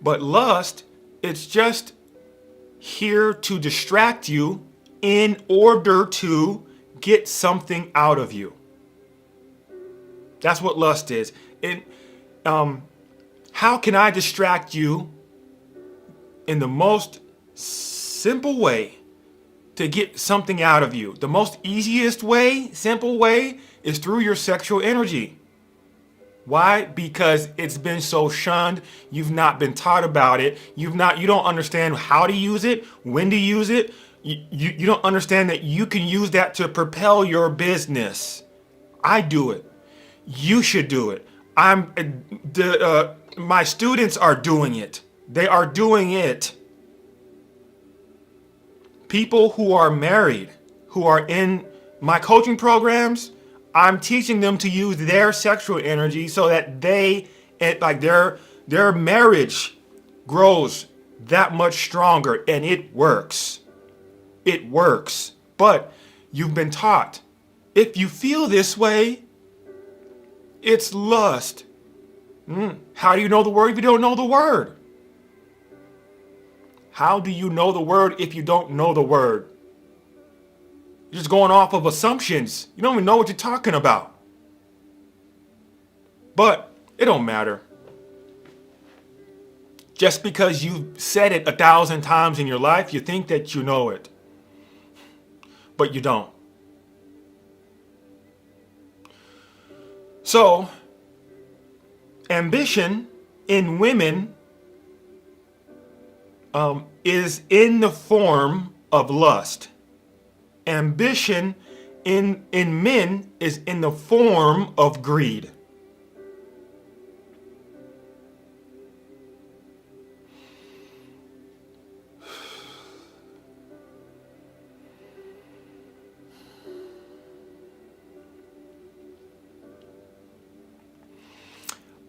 But lust, it's just here to distract you in order to get something out of you. That's what lust is. How can I distract you in the most simple way to get something out of you? The most easiest way, simple way, is through your sexual energy. Why? Because it's been so shunned. You've not been taught about it. You don't understand how to use it, when to use it. You don't understand that you can use that to propel your business. I do it. You should do it. My students are doing it. They are doing it. People who are married, who are in my coaching programs, I'm teaching them to use their sexual energy so that their marriage grows that much stronger, and it works. It works. But you've been taught, if you feel this way, it's lust. How do you know the word if you don't know the word? How do you know the word if you don't know the word? You're just going off of assumptions. You don't even know what you're talking about. But it don't matter. Just because you've said it 1,000 times in your life, you think that you know it. But you don't. So, ambition in women is in the form of lust. Ambition in men is in the form of greed.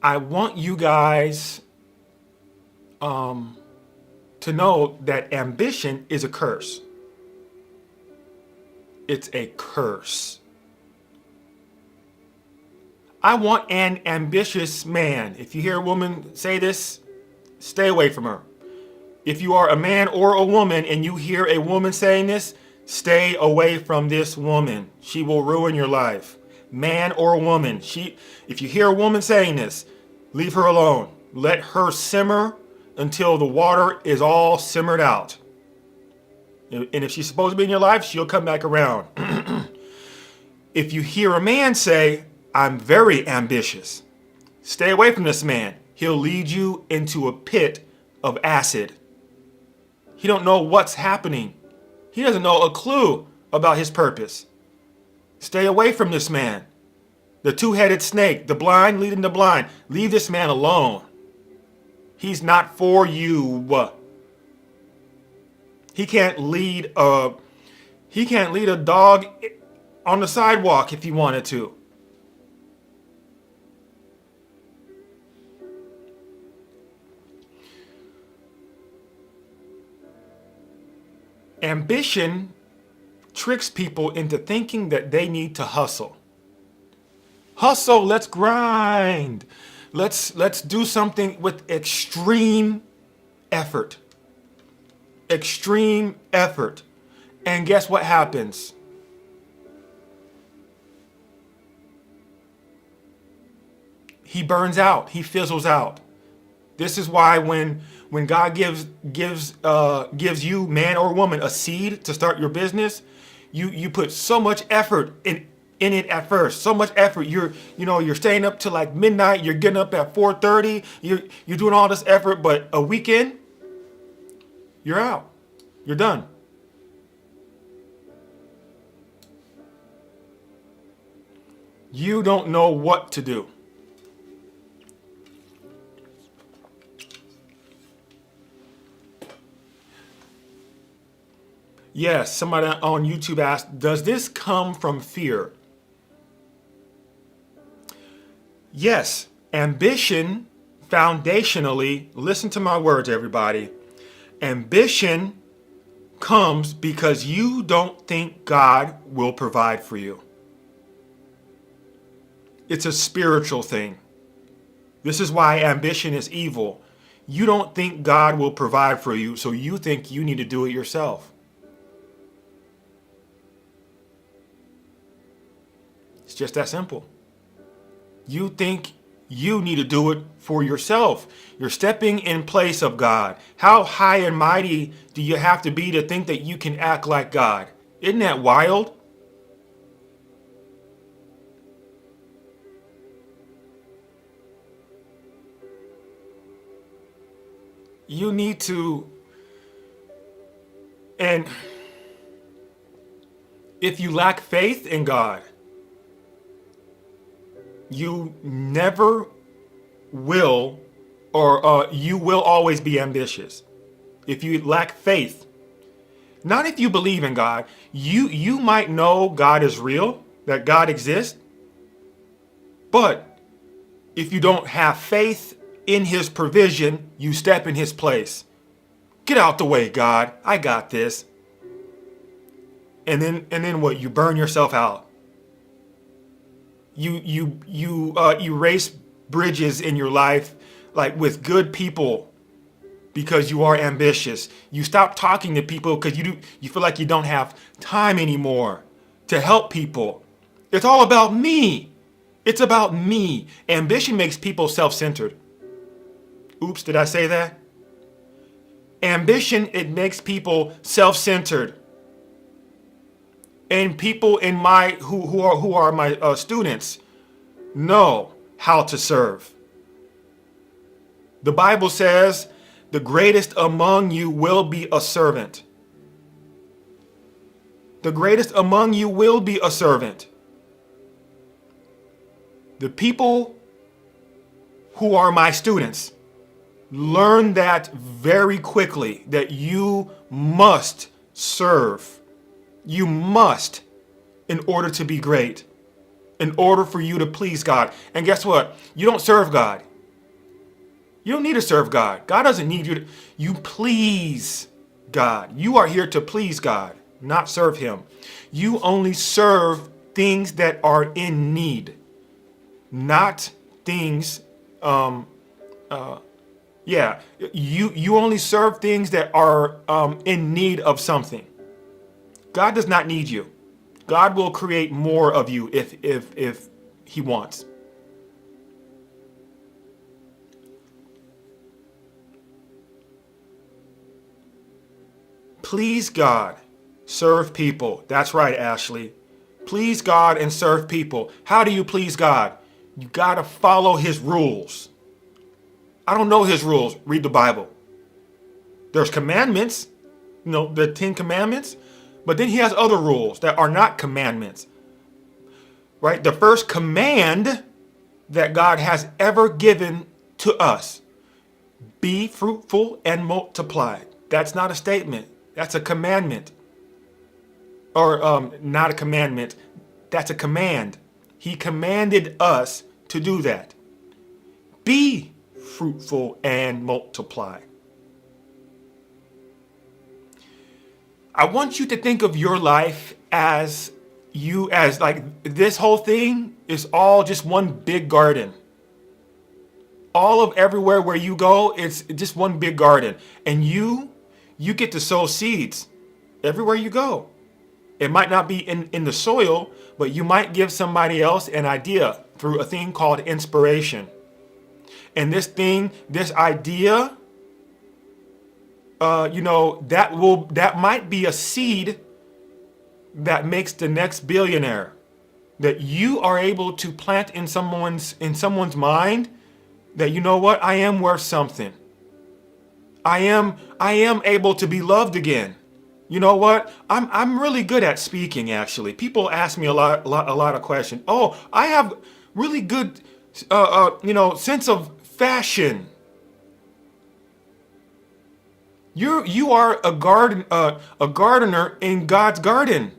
I want you guys to know that ambition is a curse. It's a curse. I want an ambitious man. If you hear a woman say this, stay away from her. If you are a man or a woman and you hear a woman saying this, stay away from this woman. She will ruin your life. Man or woman. If you hear a woman saying this, leave her alone. Let her simmer until the water is all simmered out. And if she's supposed to be in your life, she'll come back around. If you hear a man say, I'm very ambitious, stay away from this man. He'll lead you into a pit of acid. He don't know what's happening. He doesn't know a clue about his purpose. Stay away from this man. The two-headed snake, the blind leading the blind. Leave this man alone. He's not for you. He can't lead a dog on the sidewalk if he wanted to. Ambition tricks people into thinking that they need to hustle. Hustle, let's grind. Let's do something with extreme effort. Extreme effort. And guess what happens? He burns out. He fizzles out. This is why when God gives you, man or woman, a seed to start your business, you put so much effort in it at first. So much effort. You're staying up till like midnight. You're getting up at 4:30. You're doing all this effort, but a weekend, you're out. You're done. You don't know what to do. Yes, somebody on YouTube asked, does this come from fear? Yes, ambition foundationally, listen to my words, everybody. Ambition comes because you don't think God will provide for you. It's a spiritual thing. This is why ambition is evil. You don't think God will provide for you, so you think you need to do it yourself. It's just that simple. You think you need to do it for yourself. You're stepping in place of God. How high and mighty do you have to be to think that you can act like God? Isn't that wild? You need to, and if you lack faith in God, you never will, or you will always be ambitious. If you lack faith, not if you believe in God, you might know God is real, that God exists, but if you don't have faith in his provision, you step in his place. Get out the way, God. I got this. And then what? You burn yourself out. You erase bridges in your life, like with good people, because you are ambitious. You stop talking to people because you feel like you don't have time anymore to help people. It's all about me. It's about me. Ambition makes people self-centered. Oops, did I say that? Ambition, it makes people self-centered. And people in my who are my students know how to serve. The Bible says, the greatest among you will be a servant. The greatest among you will be a servant. The people who are my students learn that very quickly, that you must serve. You must, in order to be great, in order for you to please God. And guess what? You don't serve God. You don't need to serve God. God doesn't need you to. You please God. You are here to please God, not serve him. You only serve things that are in need, not things, you only serve things that are in need of something. God does not need you. God will create more of you if he wants. Please God, serve people. That's right, Ashley. Please God and serve people. How do you please God? You got to follow his rules. I don't know his rules. Read the Bible. There's commandments, the 10 commandments, but then he has other rules that are not commandments. Right? The first command that God has ever given to us, be fruitful and multiply. That's not a statement. That's a commandment. Or not a commandment. That's a command. He commanded us to do that. Be fruitful and multiply. I want you to think of your life as like this whole thing is all just one big garden. All of everywhere where you go, it's just one big garden. And you get to sow seeds everywhere you go. It might not be in the soil, but you might give somebody else an idea through a thing called inspiration. And this idea, that might be a seed that makes the next billionaire, that you are able to plant in someone's mind that, you know what, I am worth something. I am able to be loved again. You know what? I'm really good at speaking. Actually, people ask me a lot of questions. Oh, I have really good, sense of fashion. You are a gardener in God's garden.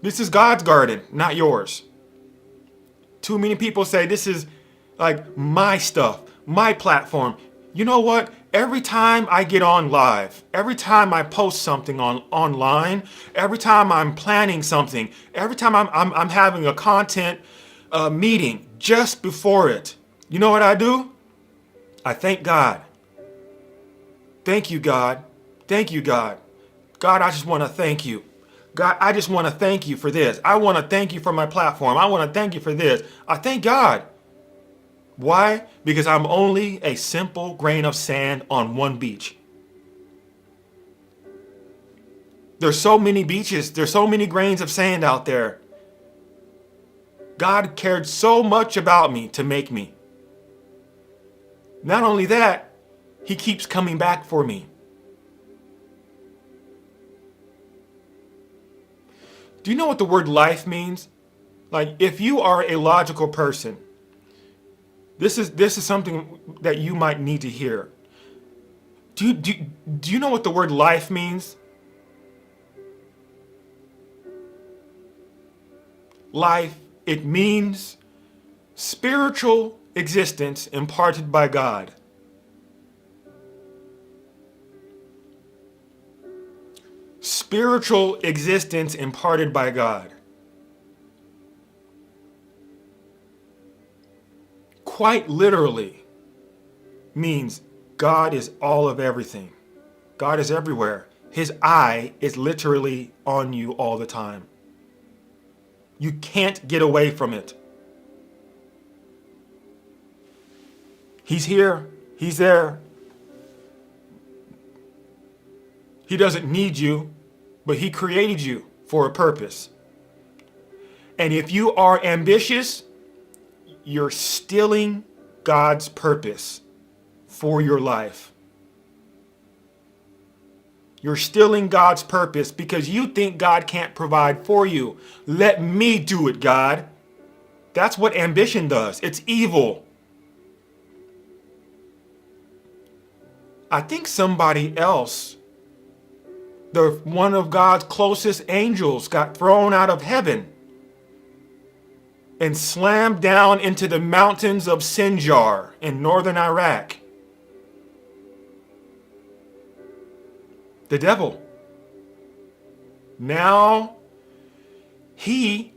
This is God's garden, not yours. Too many people say this is like my stuff, my platform. You know what? Every time I get on live, every time I post something online, every time I'm planning something, every time I'm having a content meeting just before it, you know what I do? I thank God. Thank you, God. Thank you, God. God, I just want to thank you. God, I just want to thank you for this. I want to thank you for my platform. I want to thank you for this. I thank God. Why? Because I'm only a simple grain of sand on one beach. There's so many beaches. There's so many grains of sand out there. God cared so much about me to make me. Not only that, He keeps coming back for me. Do you know what the word life means? Like, if you are a logical person, this is something that you might need to hear. Do you know what the word life means? Life, it means spiritual existence imparted by God. Spiritual existence imparted by God. Quite literally means God is all of everything. God is everywhere. His eye is literally on you all the time. You can't get away from it. He's here. He's there. He doesn't need you, but He created you for a purpose. And if you are ambitious, you're stealing God's purpose for your life. You're stealing God's purpose because you think God can't provide for you. Let me do it, God. That's what ambition does. It's evil. I think somebody else, one of God's closest angels, got thrown out of heaven and slammed down into the mountains of Sinjar in northern Iraq. The devil. Now, he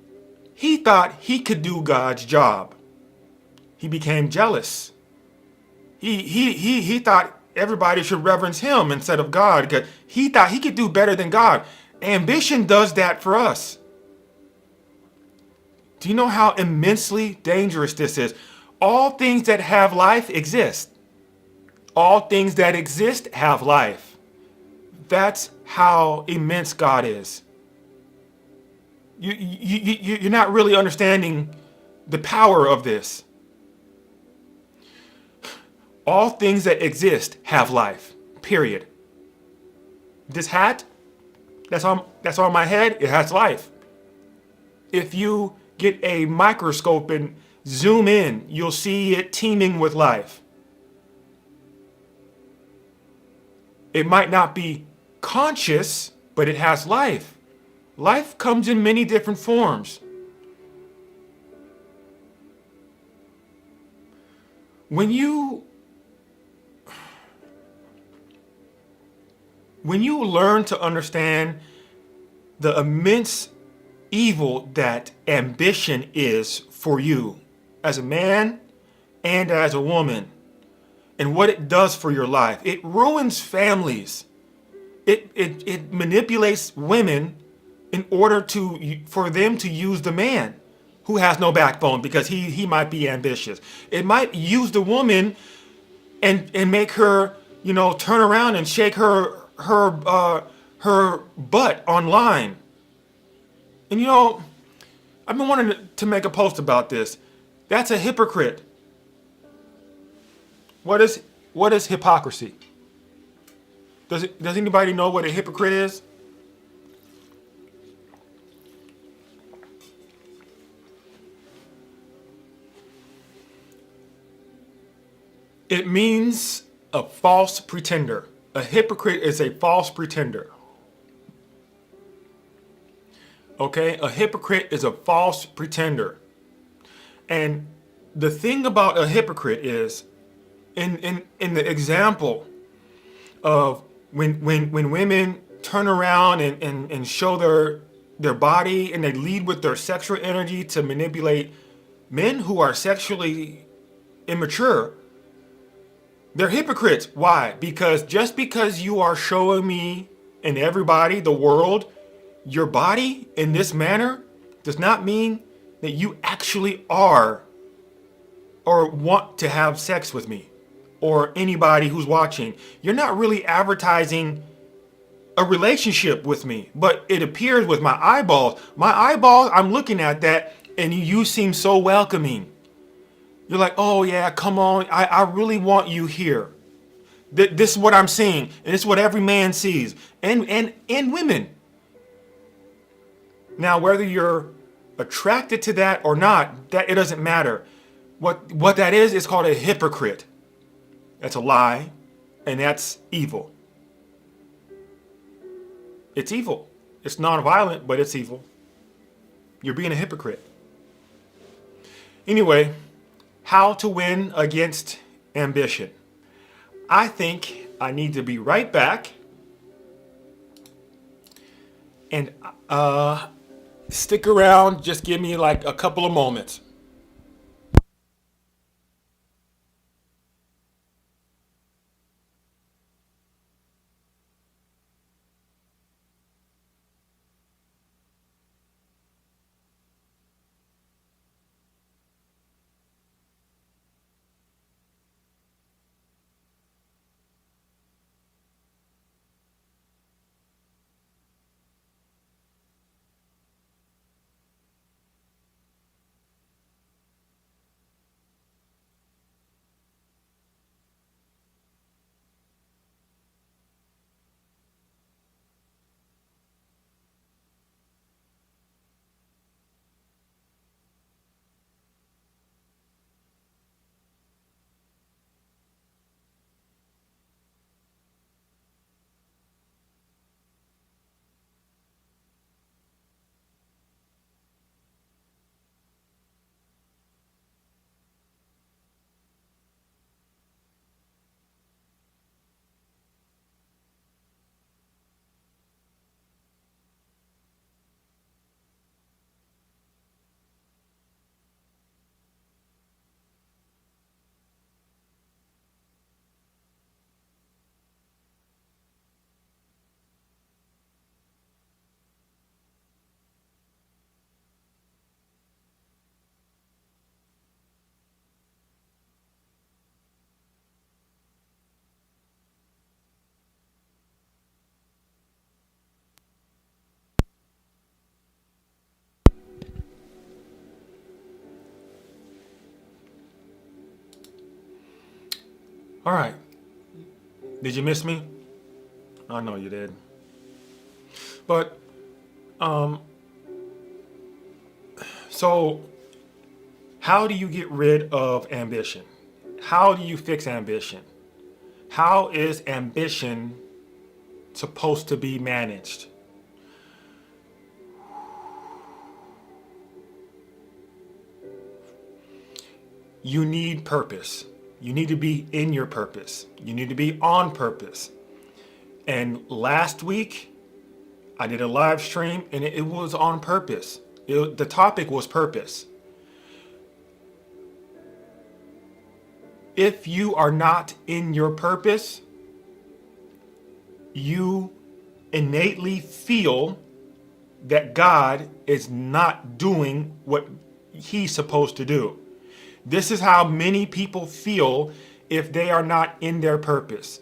thought he could do God's job. He became jealous. He thought everybody should reverence him instead of God, because he thought he could do better than God. Ambition does that for us. Do you know how immensely dangerous this is? All things that have life exist. All things that exist have life. That's how immense God is. You're not really understanding the power of this. All things that exist have life. Period. This hat, that's on my head, it has life. If you get a microscope and zoom in, you'll see it teeming with life. It might not be conscious, but it has life. Life comes in many different forms. When you learn to understand the immense evil that ambition is for you as a man and as a woman, and what it does for your life, it ruins families. It manipulates women in order for them to use the man who has no backbone because he might be ambitious. It might use the woman and make her, turn around and shake her her butt online. And you know, I've been wanting to make a post about this. That's a hypocrite. What is hypocrisy? Does anybody know what a hypocrite is? It means a false pretender. A hypocrite is a false pretender. Okay? A hypocrite is a false pretender. And the thing about a hypocrite is, in the example of when women turn around and show their body, and they lead with their sexual energy to manipulate men who are sexually immature, they're hypocrites. Why? Because just because you are showing me and everybody, the world, your body in this manner does not mean that you actually are or want to have sex with me or anybody who's watching. You're not really advertising a relationship with me, but it appears with my eyeballs. My eyeballs, I'm looking at that, and you seem so welcoming. You're like, oh yeah, come on. I really want you here. This is what I'm seeing, and it's what every man sees, and women. Now, whether you're attracted to that or not, that it doesn't matter. What that is called a hypocrite. That's a lie, and that's evil. It's evil. It's non-violent, but it's evil. You're being a hypocrite. Anyway, how to win against ambition. I think I need to be right back. And stick around. Just give me like a couple of moments. All right. Did you miss me? I know you did. But so how do you get rid of ambition? How do you fix ambition? How is ambition supposed to be managed? You need purpose. You need to be in your purpose. You need to be on purpose. And last week, I did a live stream, and it was on purpose. The topic was purpose. If you are not in your purpose, you innately feel that God is not doing what he's supposed to do. This is how many people feel if they are not in their purpose.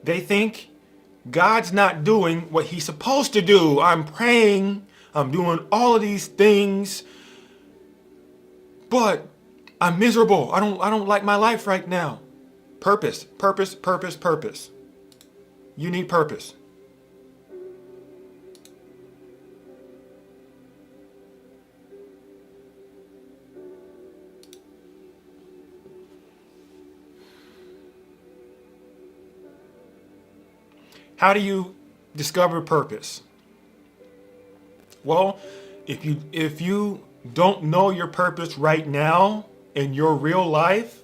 They think God's not doing what he's supposed to do. I'm praying, I'm doing all of these things, but I'm miserable. I don't like my life right now. Purpose, purpose, purpose, purpose. You need purpose. How do you discover purpose? Well, if you don't know your purpose right now in your real life,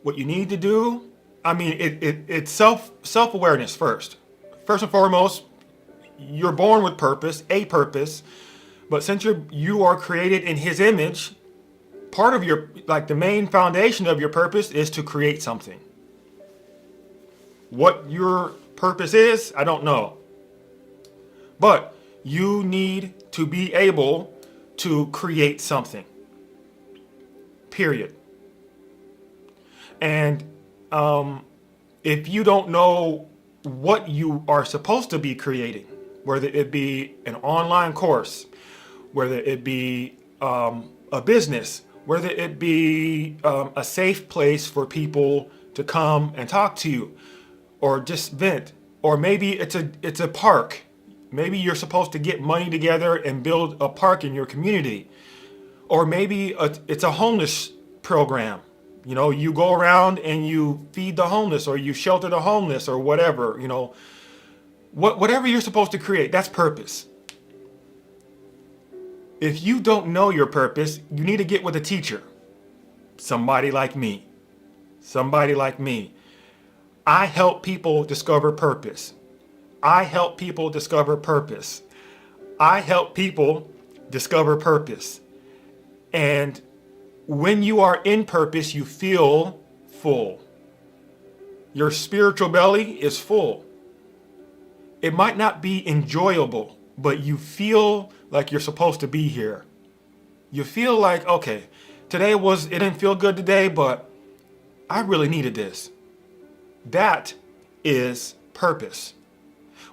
what you need to do, I mean, it's self-awareness first. First and foremost, you're born with purpose, a purpose, but since you are created in his image, part of your, like, the main foundation of your purpose is to create something. What your purpose is, I don't know. But you need to be able to create something. Period. And if you don't know what you are supposed to be creating, whether it be an online course, whether it be a business, whether it be a safe place for people to come and talk to you, or just vent, or maybe it's a park. Maybe you're supposed to get money together and build a park in your community, or maybe it's a homeless program. You know, you go around and you feed the homeless, or you shelter the homeless, or whatever. You know, whatever you're supposed to create, that's purpose. If you don't know your purpose, you need to get with a teacher. Somebody like me. Somebody like me. I help people discover purpose. I help people discover purpose. I help people discover purpose. And when you are in purpose, you feel full. Your spiritual belly is full. It might not be enjoyable, but you feel like you're supposed to be here. You feel like, okay, it didn't feel good today, but I really needed this. That is purpose.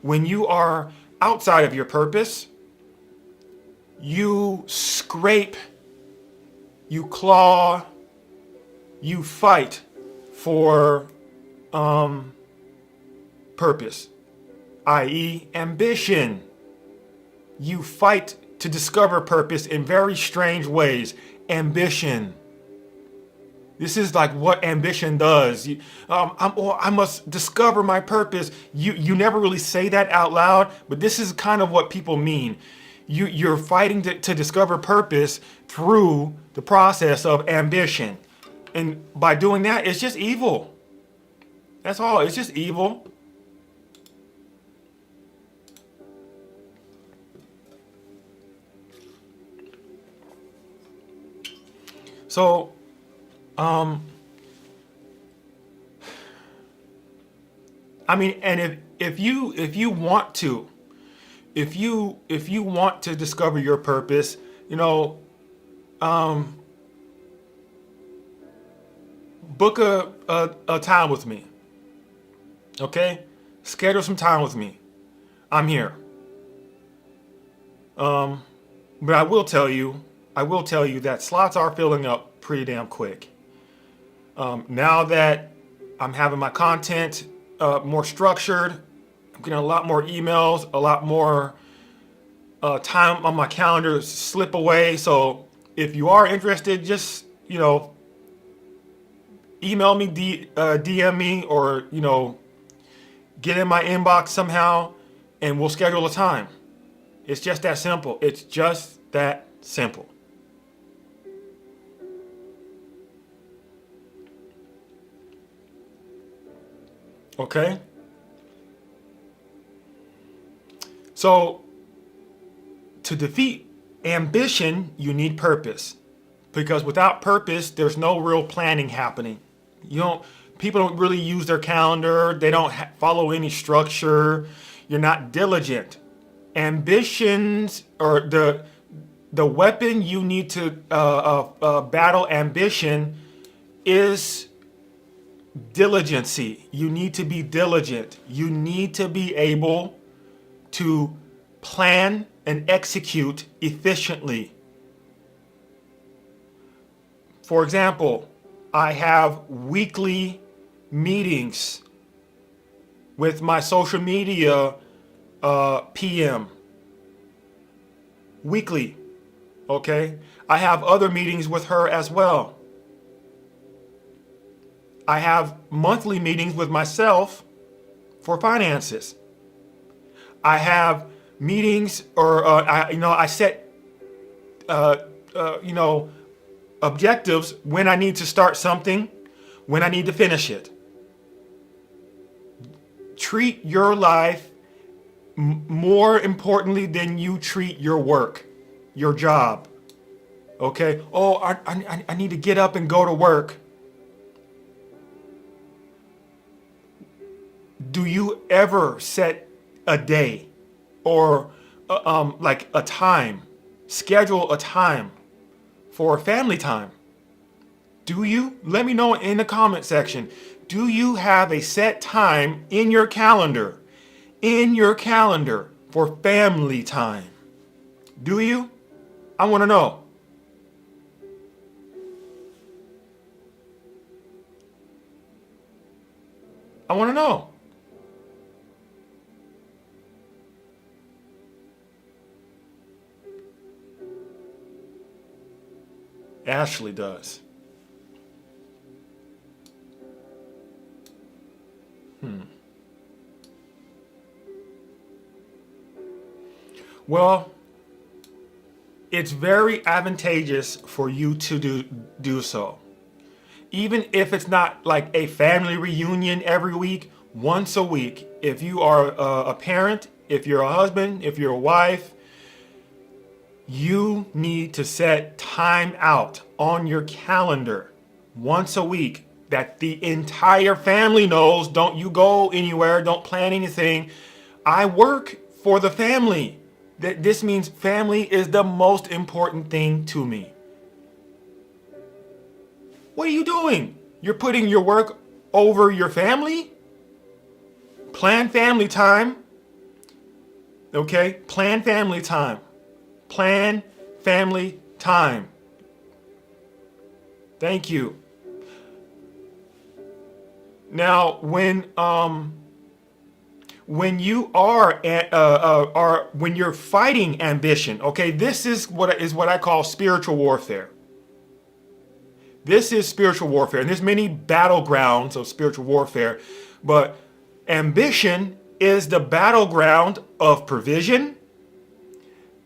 When you are outside of your purpose, you scrape, you claw, you fight for purpose, i.e., ambition. You fight to discover purpose in very strange ways. Ambition. This is like what ambition does. I must discover my purpose. You never really say that out loud, but this is kind of what people mean. You're fighting to discover purpose through the process of ambition. And by doing that, it's just evil. That's all. It's just evil. So, I mean, and if you want to, if you want to discover your purpose, you know, book a time with me. Okay? Schedule some time with me. I'm here. But I will tell you that slots are filling up pretty damn quick. Now that I'm having my content more structured, I'm getting a lot more emails, a lot more time on my calendar slip away. So if you are interested, just, you know, email me, DM me, or, you know, get in my inbox somehow, and we'll schedule a time. It's just that simple. It's just that simple. Okay? So, to defeat ambition, you need purpose. Because without purpose, there's no real planning happening. People don't really use their calendar. They don't follow any structure. You're not diligent. Ambitions, or the weapon you need to battle ambition is Diligency. You need to be diligent. You need to be able to plan and execute efficiently. For example, I have weekly meetings with my social media PM. Weekly. Okay? I have other meetings with her as well. I have monthly meetings with myself for finances. I have meetings, or I set, objectives when I need to start something, when I need to finish it. Treat your life more importantly than you treat your work, your job. Okay? Oh, I need to get up and go to work. Do you ever set a day or like a time, schedule a time for family time? Do you? Let me know in the comment section. Do you have a set time in your calendar for family time? Do you? I want to know. I want to know. Ashley does. Well, it's very advantageous for you to do so. Even if it's not like a family reunion every week, once a week, if you are a parent, if you're a husband, if you're a wife, you need to set time out on your calendar once a week that the entire family knows. Don't you go anywhere, don't plan anything. I work for the family. This means family is the most important thing to me. What are you doing? You're putting your work over your family? Plan family time. Okay? Plan family time. Plan family time. Thank you. Now, when you are when you're fighting ambition, okay, this is what I call spiritual warfare. This is spiritual warfare, and there's many battlegrounds of spiritual warfare, but ambition is the battleground of provision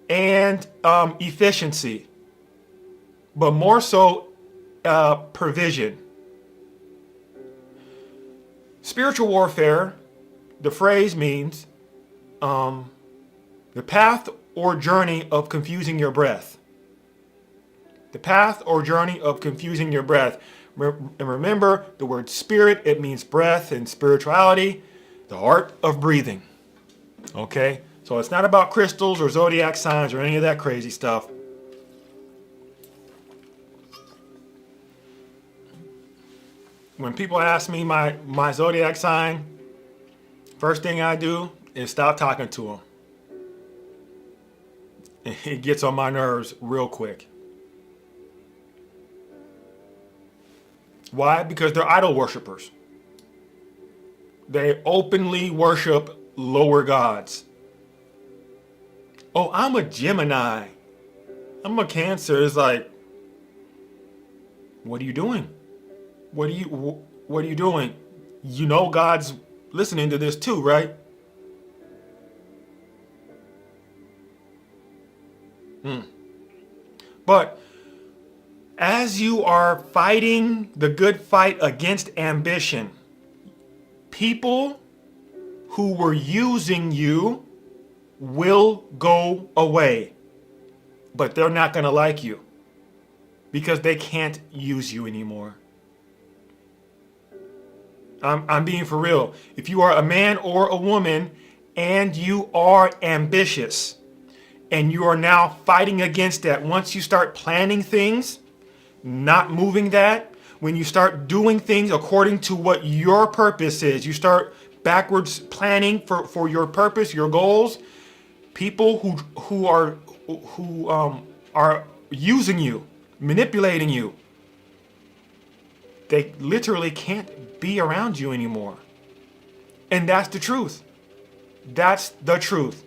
and efficiency, but more so provision. Spiritual warfare, the phrase means the path or journey of confusing your breath. The path or journey of confusing your breath. And remember, the word spirit, it means breath, and spirituality, the art of breathing. Okay? So it's not about crystals or zodiac signs or any of that crazy stuff. When people ask me my zodiac sign, first thing I do is stop talking to them. It gets on my nerves real quick. Why? Because they're idol worshipers. They openly worship lower gods. Oh, I'm a Gemini. I'm a Cancer. It's like, what are you doing? What are you doing? You know God's listening to this too, right? But as you are fighting the good fight against ambition, people who were using you will go away. But they're not going to like you because they can't use you anymore. I'm being for real. If you are a man or a woman and you are ambitious and you are now fighting against that, once you start planning things, not moving that, when you start doing things according to what your purpose is, you start backwards planning for your purpose, your goals, people who are using you, manipulating you, they literally can't be around you anymore. And that's the truth. That's the truth.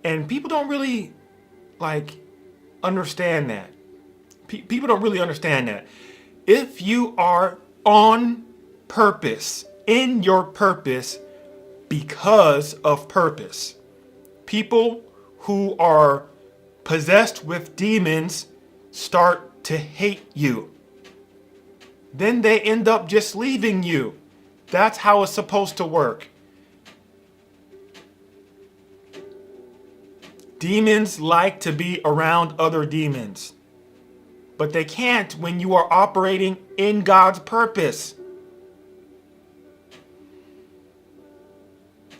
And people don't really like understand that. People don't really understand that. If you are on purpose, in your purpose, because of purpose, people who are possessed with demons start to hate you. Then they end up just leaving you. That's how it's supposed to work. Demons like to be around other demons, but they can't when you are operating in God's purpose.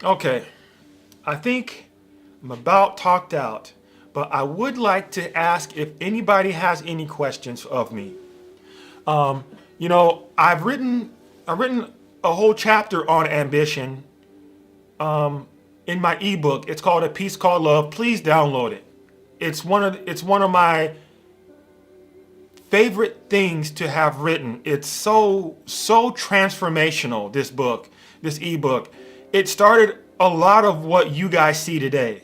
Okay, I think I'm about talked out, but I would like to ask if anybody has any questions of me. I've written a whole chapter on ambition in my ebook. It's called A Peace Called Love. Please download it. It's one of my favorite things to have written. It's so transformational, this book, this ebook. It started a lot of what you guys see today.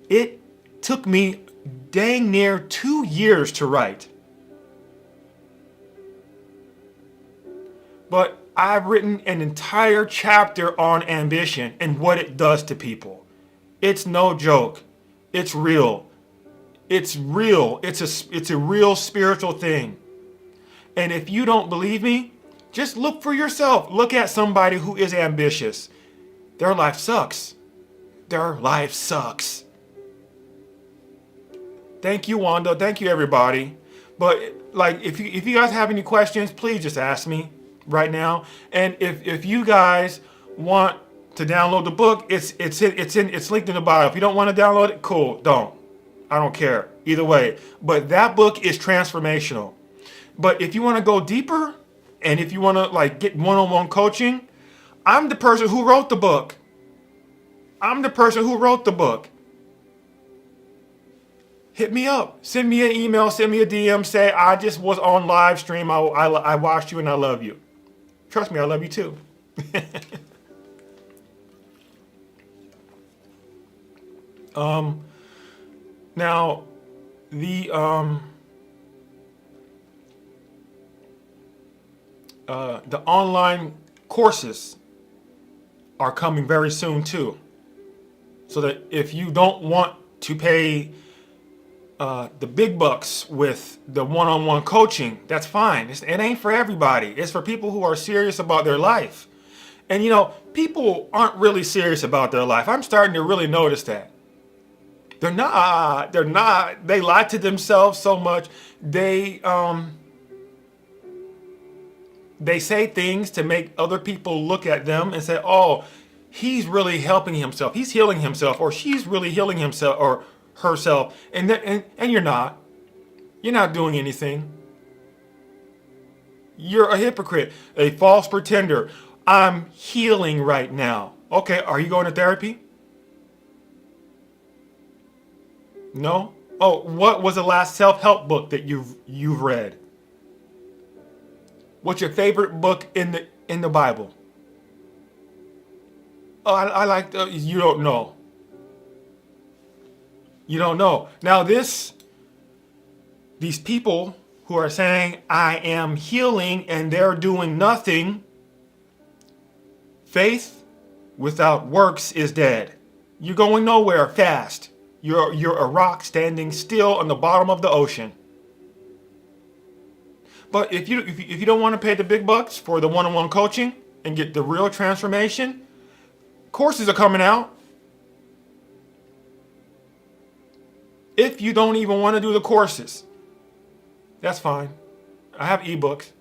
It took me dang near 2 years to write. But I've written an entire chapter on ambition and what it does to people. It's no joke. It's real. It's real. It's a real spiritual thing. And if you don't believe me, just look for yourself. Look at somebody who is ambitious. Their life sucks. Their life sucks. Thank you, Wanda. Thank you, everybody. But if you guys have any questions, please just ask me right now. And if you guys want to download the book, it's linked in the bio. If you don't want to download it, cool. Don't. I don't care. Either way. But that book is transformational. But if you want to go deeper, and if you want to get one-on-one coaching, I'm the person who wrote the book. Hit me up. Send me an email. Send me a DM. Say, I just was on live stream. I watched you and I love you. Trust me, I love you too. Now, the online courses are coming very soon too. So that if you don't want to pay the big bucks with the one-on-one coaching, that's fine. It ain't for everybody. It's for people who are serious about their life. And people aren't really serious about their life. I'm starting to really notice that. They're not. They lie to themselves so much. They say things to make other people look at them and say, oh, he's really helping himself. He's healing himself, or she's really healing himself or herself. And you're not. You're not doing anything. You're a hypocrite, a false pretender. I'm healing right now. Okay, are you going to therapy? No? Oh, what was the last self-help book that you've read? What's your favorite book in the Bible? Oh, I like you don't know. You don't know. Now these people who are saying I am healing and they're doing nothing, faith without works is dead. You're going nowhere fast. You're a rock standing still on the bottom of the ocean. But if you don't want to pay the big bucks for the one-on-one coaching and get the real transformation, courses are coming out. If you don't even want to do the courses, that's fine. I have ebooks.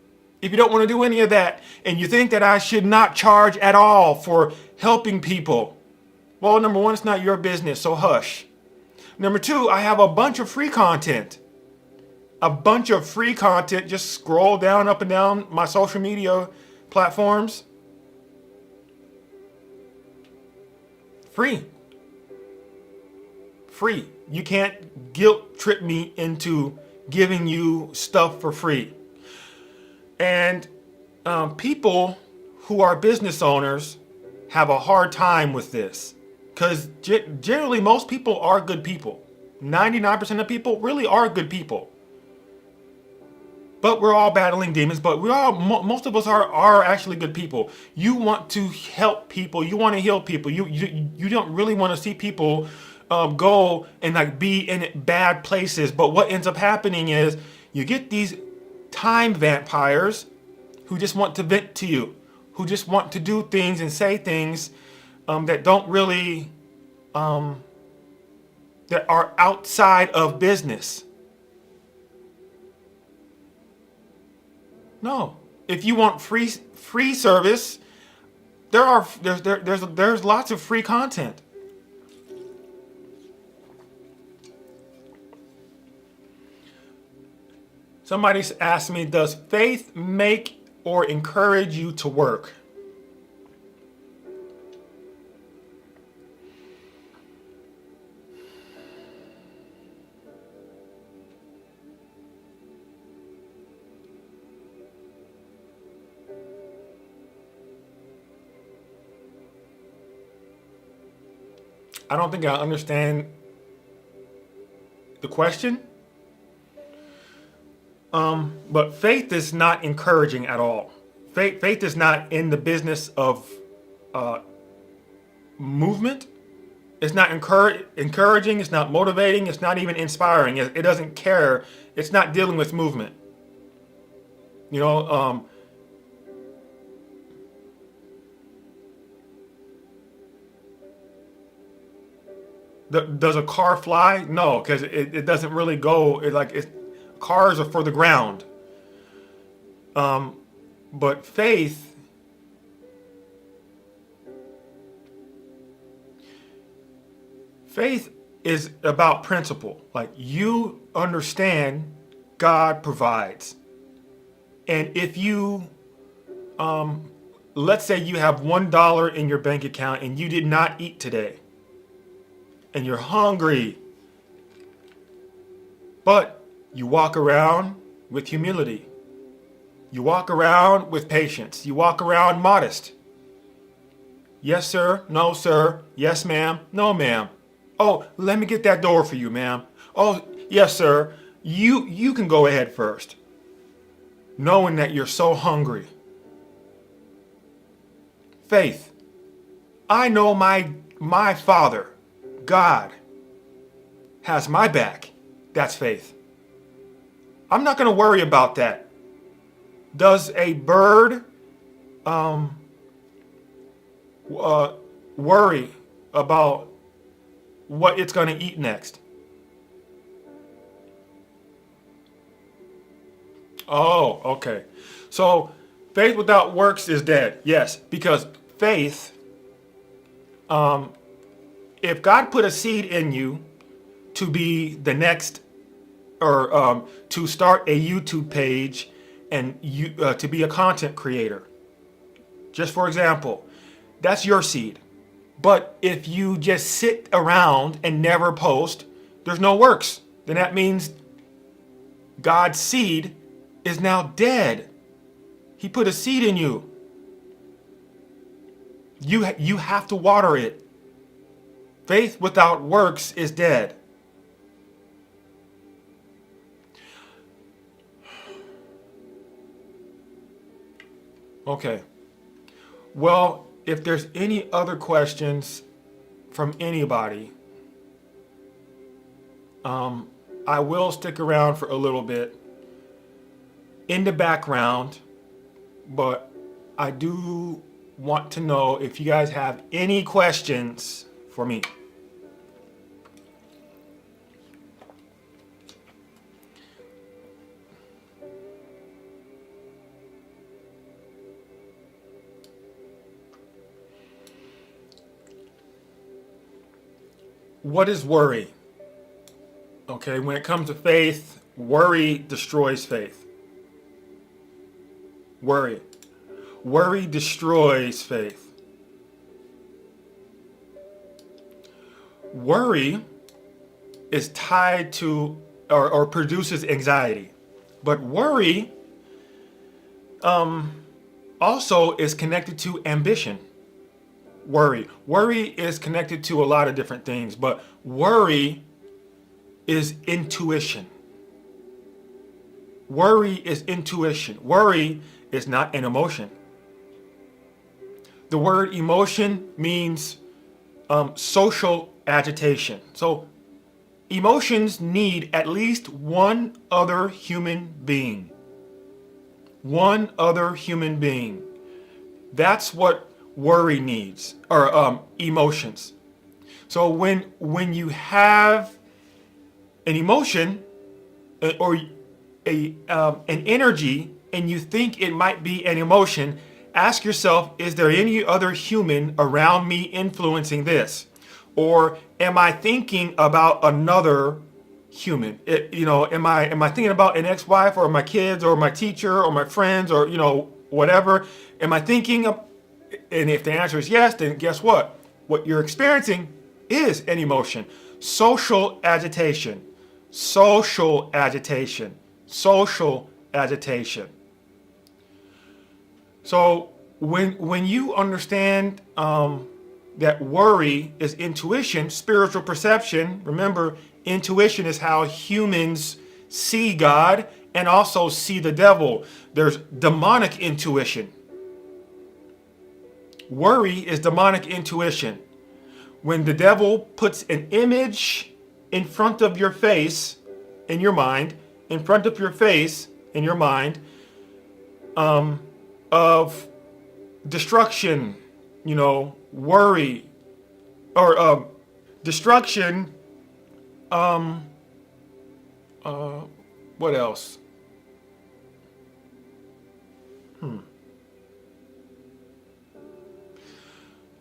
If you don't want to do any of that, and you think that I should not charge at all for helping people, well, number one, it's not your business, so hush. Number two, I have a bunch of free content. A bunch of free content. Just scroll down, up and down my social media platforms. Free. Free. You can't guilt trip me into giving you stuff for free. And people who are business owners have a hard time with this, because generally most people are good people. 99% of people really are good people. But we're all battling demons, but most of us are actually good people. You want to help people, you want to heal people. You don't really want to see people go and like be in bad places. But what ends up happening is you get these time vampires who just want to vent to you, who just want to do things and say things that don't really that are outside of business. No, if you want free service, there's lots of free content. Somebody asked me, does faith make or encourage you to work? I don't think I understand the question. But faith is not encouraging at all. Faith is not in the business of movement. It's not encouraging. It's not motivating. It's not even inspiring. It doesn't care. It's not dealing with movement. You know, does a car fly? No, because it doesn't really go. Cars are for the ground. But faith is about principle. Like, you understand God provides. And if you, let's say you have $1 in your bank account and you did not eat today, and you're hungry, but you walk around with humility. You walk around with patience. You walk around modest. Yes, sir. No, sir. Yes, ma'am. No, ma'am. Oh, let me get that door for you, ma'am. Oh, yes, sir. You can go ahead first. Knowing that you're so hungry. Faith. I know my Father, God, has my back. That's faith. I'm not going to worry about that. Does a bird worry about what it's going to eat next? Oh, okay. So faith without works is dead. Yes, because faith, if God put a seed in you to be the next, or to start a YouTube page, and to be a content creator, just for example, that's your seed. But if you just sit around and never post, there's no works. Then that means God's seed is now dead. He put a seed in you. You have to water it. Faith without works is dead. Okay. Well, if there's any other questions from anybody, I will stick around for a little bit in the background, but I do want to know if you guys have any questions for me. What is worry? Okay, when it comes to faith, worry destroys faith. Worry. Worry destroys faith. Worry is tied to or produces anxiety. But worry also is connected to ambition. Worry is connected to a lot of different things, but worry is intuition. Worry is intuition. Worry is not an emotion. The word emotion means social agitation. So emotions need at least one other human being. One other human being. That's what worry needs, or emotions. So when you have an emotion or an energy and you think it might be an emotion, ask yourself, is there any other human around me influencing this? Or am I thinking about another human? Am I thinking about an ex-wife or my kids or my teacher or my friends or whatever? Am I thinking of, and if the answer is yes, then guess what? What you're experiencing is an emotion. Social agitation. Social agitation. Social agitation. So when you understand that worry is intuition, spiritual perception, remember, intuition is how humans see God and also see the devil. There's demonic intuition. Worry is demonic intuition. When the devil puts an image in front of your face, in your mind, in front of your face, in your mind, of destruction, worry, or destruction, what else?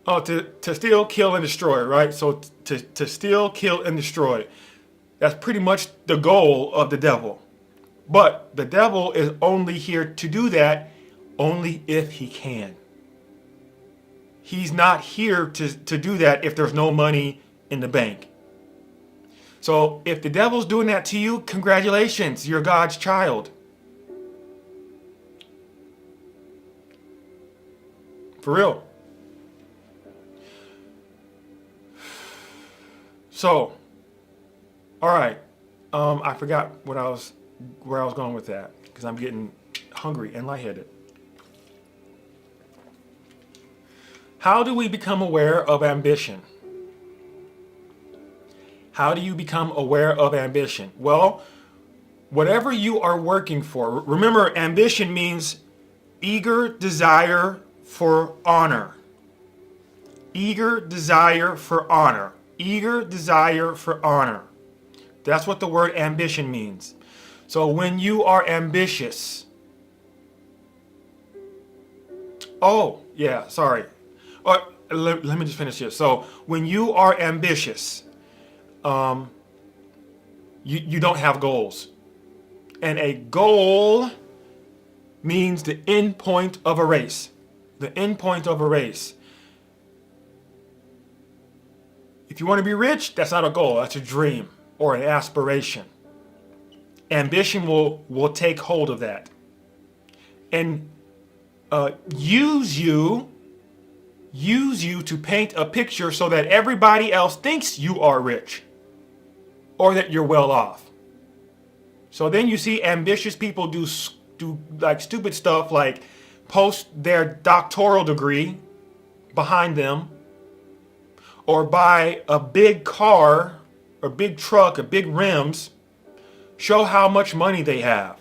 Oh, to steal, kill, and destroy, right? So to steal, kill, and destroy. That's pretty much the goal of the devil. But the devil is only here to do that only if he can. He's not here to do that if there's no money in the bank. So if the devil's doing that to you, congratulations, you're God's child. For real. So, all right. I forgot where I was going with that because I'm getting hungry and lightheaded. How do we become aware of ambition? How do you become aware of ambition? Well, whatever you are working for, remember, ambition means eager desire for honor. Eager desire for honor. Eager desire for honor. That's what the word ambition means. So when you are ambitious, let me just finish this. So when you are ambitious, you don't have goals. And a goal means the end point of a race. The end point of a race. If you want to be rich, that's not a goal, that's a dream or an aspiration. Ambition will take hold of that and use you to paint a picture so that everybody else thinks you are rich or that you're well off. So then you see ambitious people do like stupid stuff like post their doctoral degree behind them, or buy a big car, a big truck, a big rims, show how much money they have.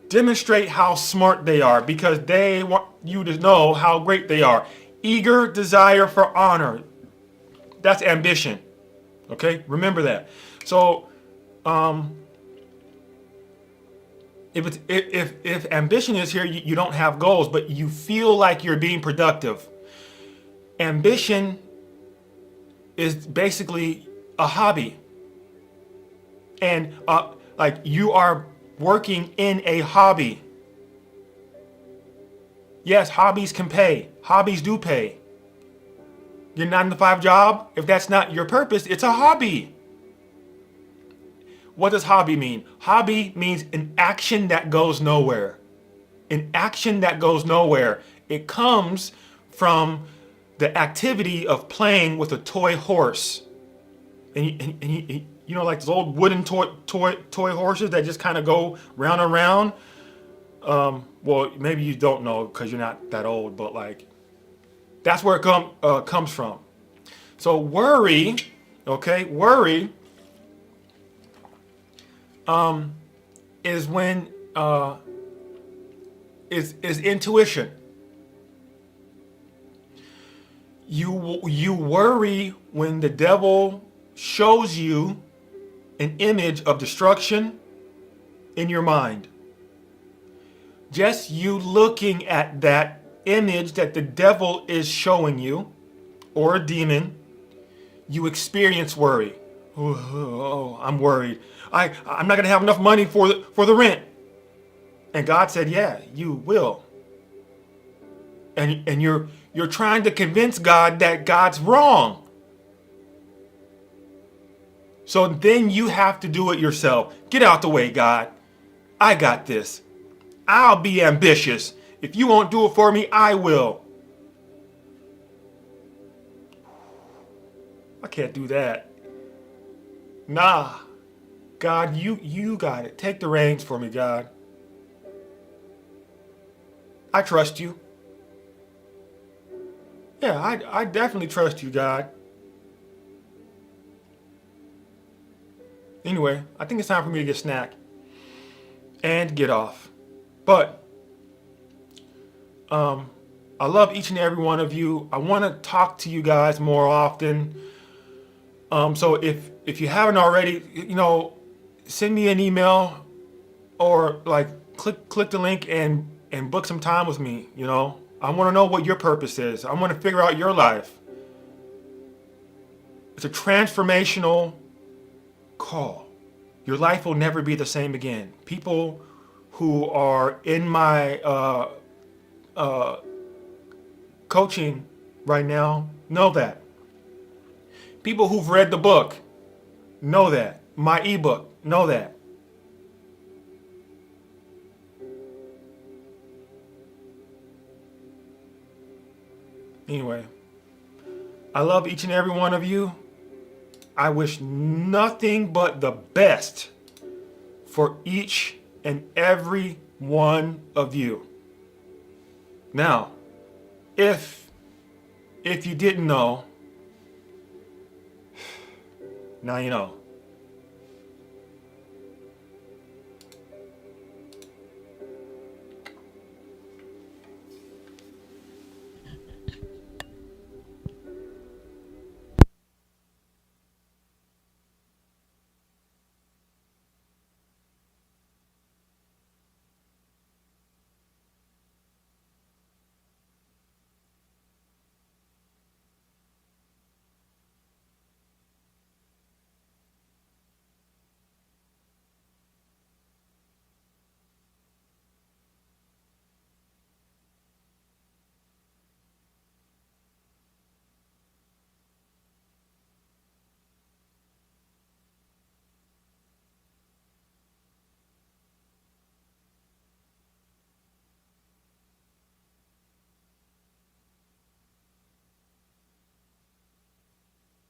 Demonstrate how smart they are because they want you to know how great they are. Eager desire for honor. That's ambition. Okay? Remember that. So, if ambition is here, you don't have goals, but you feel like you're being productive. Ambition is basically a hobby. And like you are working in a hobby. Yes, hobbies can pay. Hobbies do pay. Your 9 to 5 job, if that's not your purpose, it's a hobby. What does hobby mean? Hobby means an action that goes nowhere. An action that goes nowhere. It comes from the activity of playing with a toy horse. And you know, like those old wooden toy horses that just kind of go round and round. Well, maybe you don't know because you're not that old, but like that's where it comes from. So worry, okay, worry is when is intuition. You worry when the devil shows you an image of destruction in your mind. Just you looking at that image that the devil is showing you, or a demon, you experience worry. Oh, I'm worried. I'm not going to have enough money for the rent. And God said, yeah, you will. And you're trying to convince God that God's wrong. So then you have to do it yourself. Get out the way, God. I got this. I'll be ambitious. If you won't do it for me, I will. I can't do that. Nah. God, you got it. Take the reins for me, God. I trust you. Yeah, I definitely trust you, God. Anyway, I think it's time for me to get a snack and get off. But I love each and every one of you. I want to talk to you guys more often. So if you haven't already, you know, send me an email or like click the link and book some time with me. You know, I want to know what your purpose is. I want to figure out your life. It's a transformational call. Your life will never be the same again. People who are in my coaching right now know that. People who've read the book know that. My ebook know that. Anyway, I love each and every one of you. I wish nothing but the best for each and every one of you. Now, if you didn't know, now you know.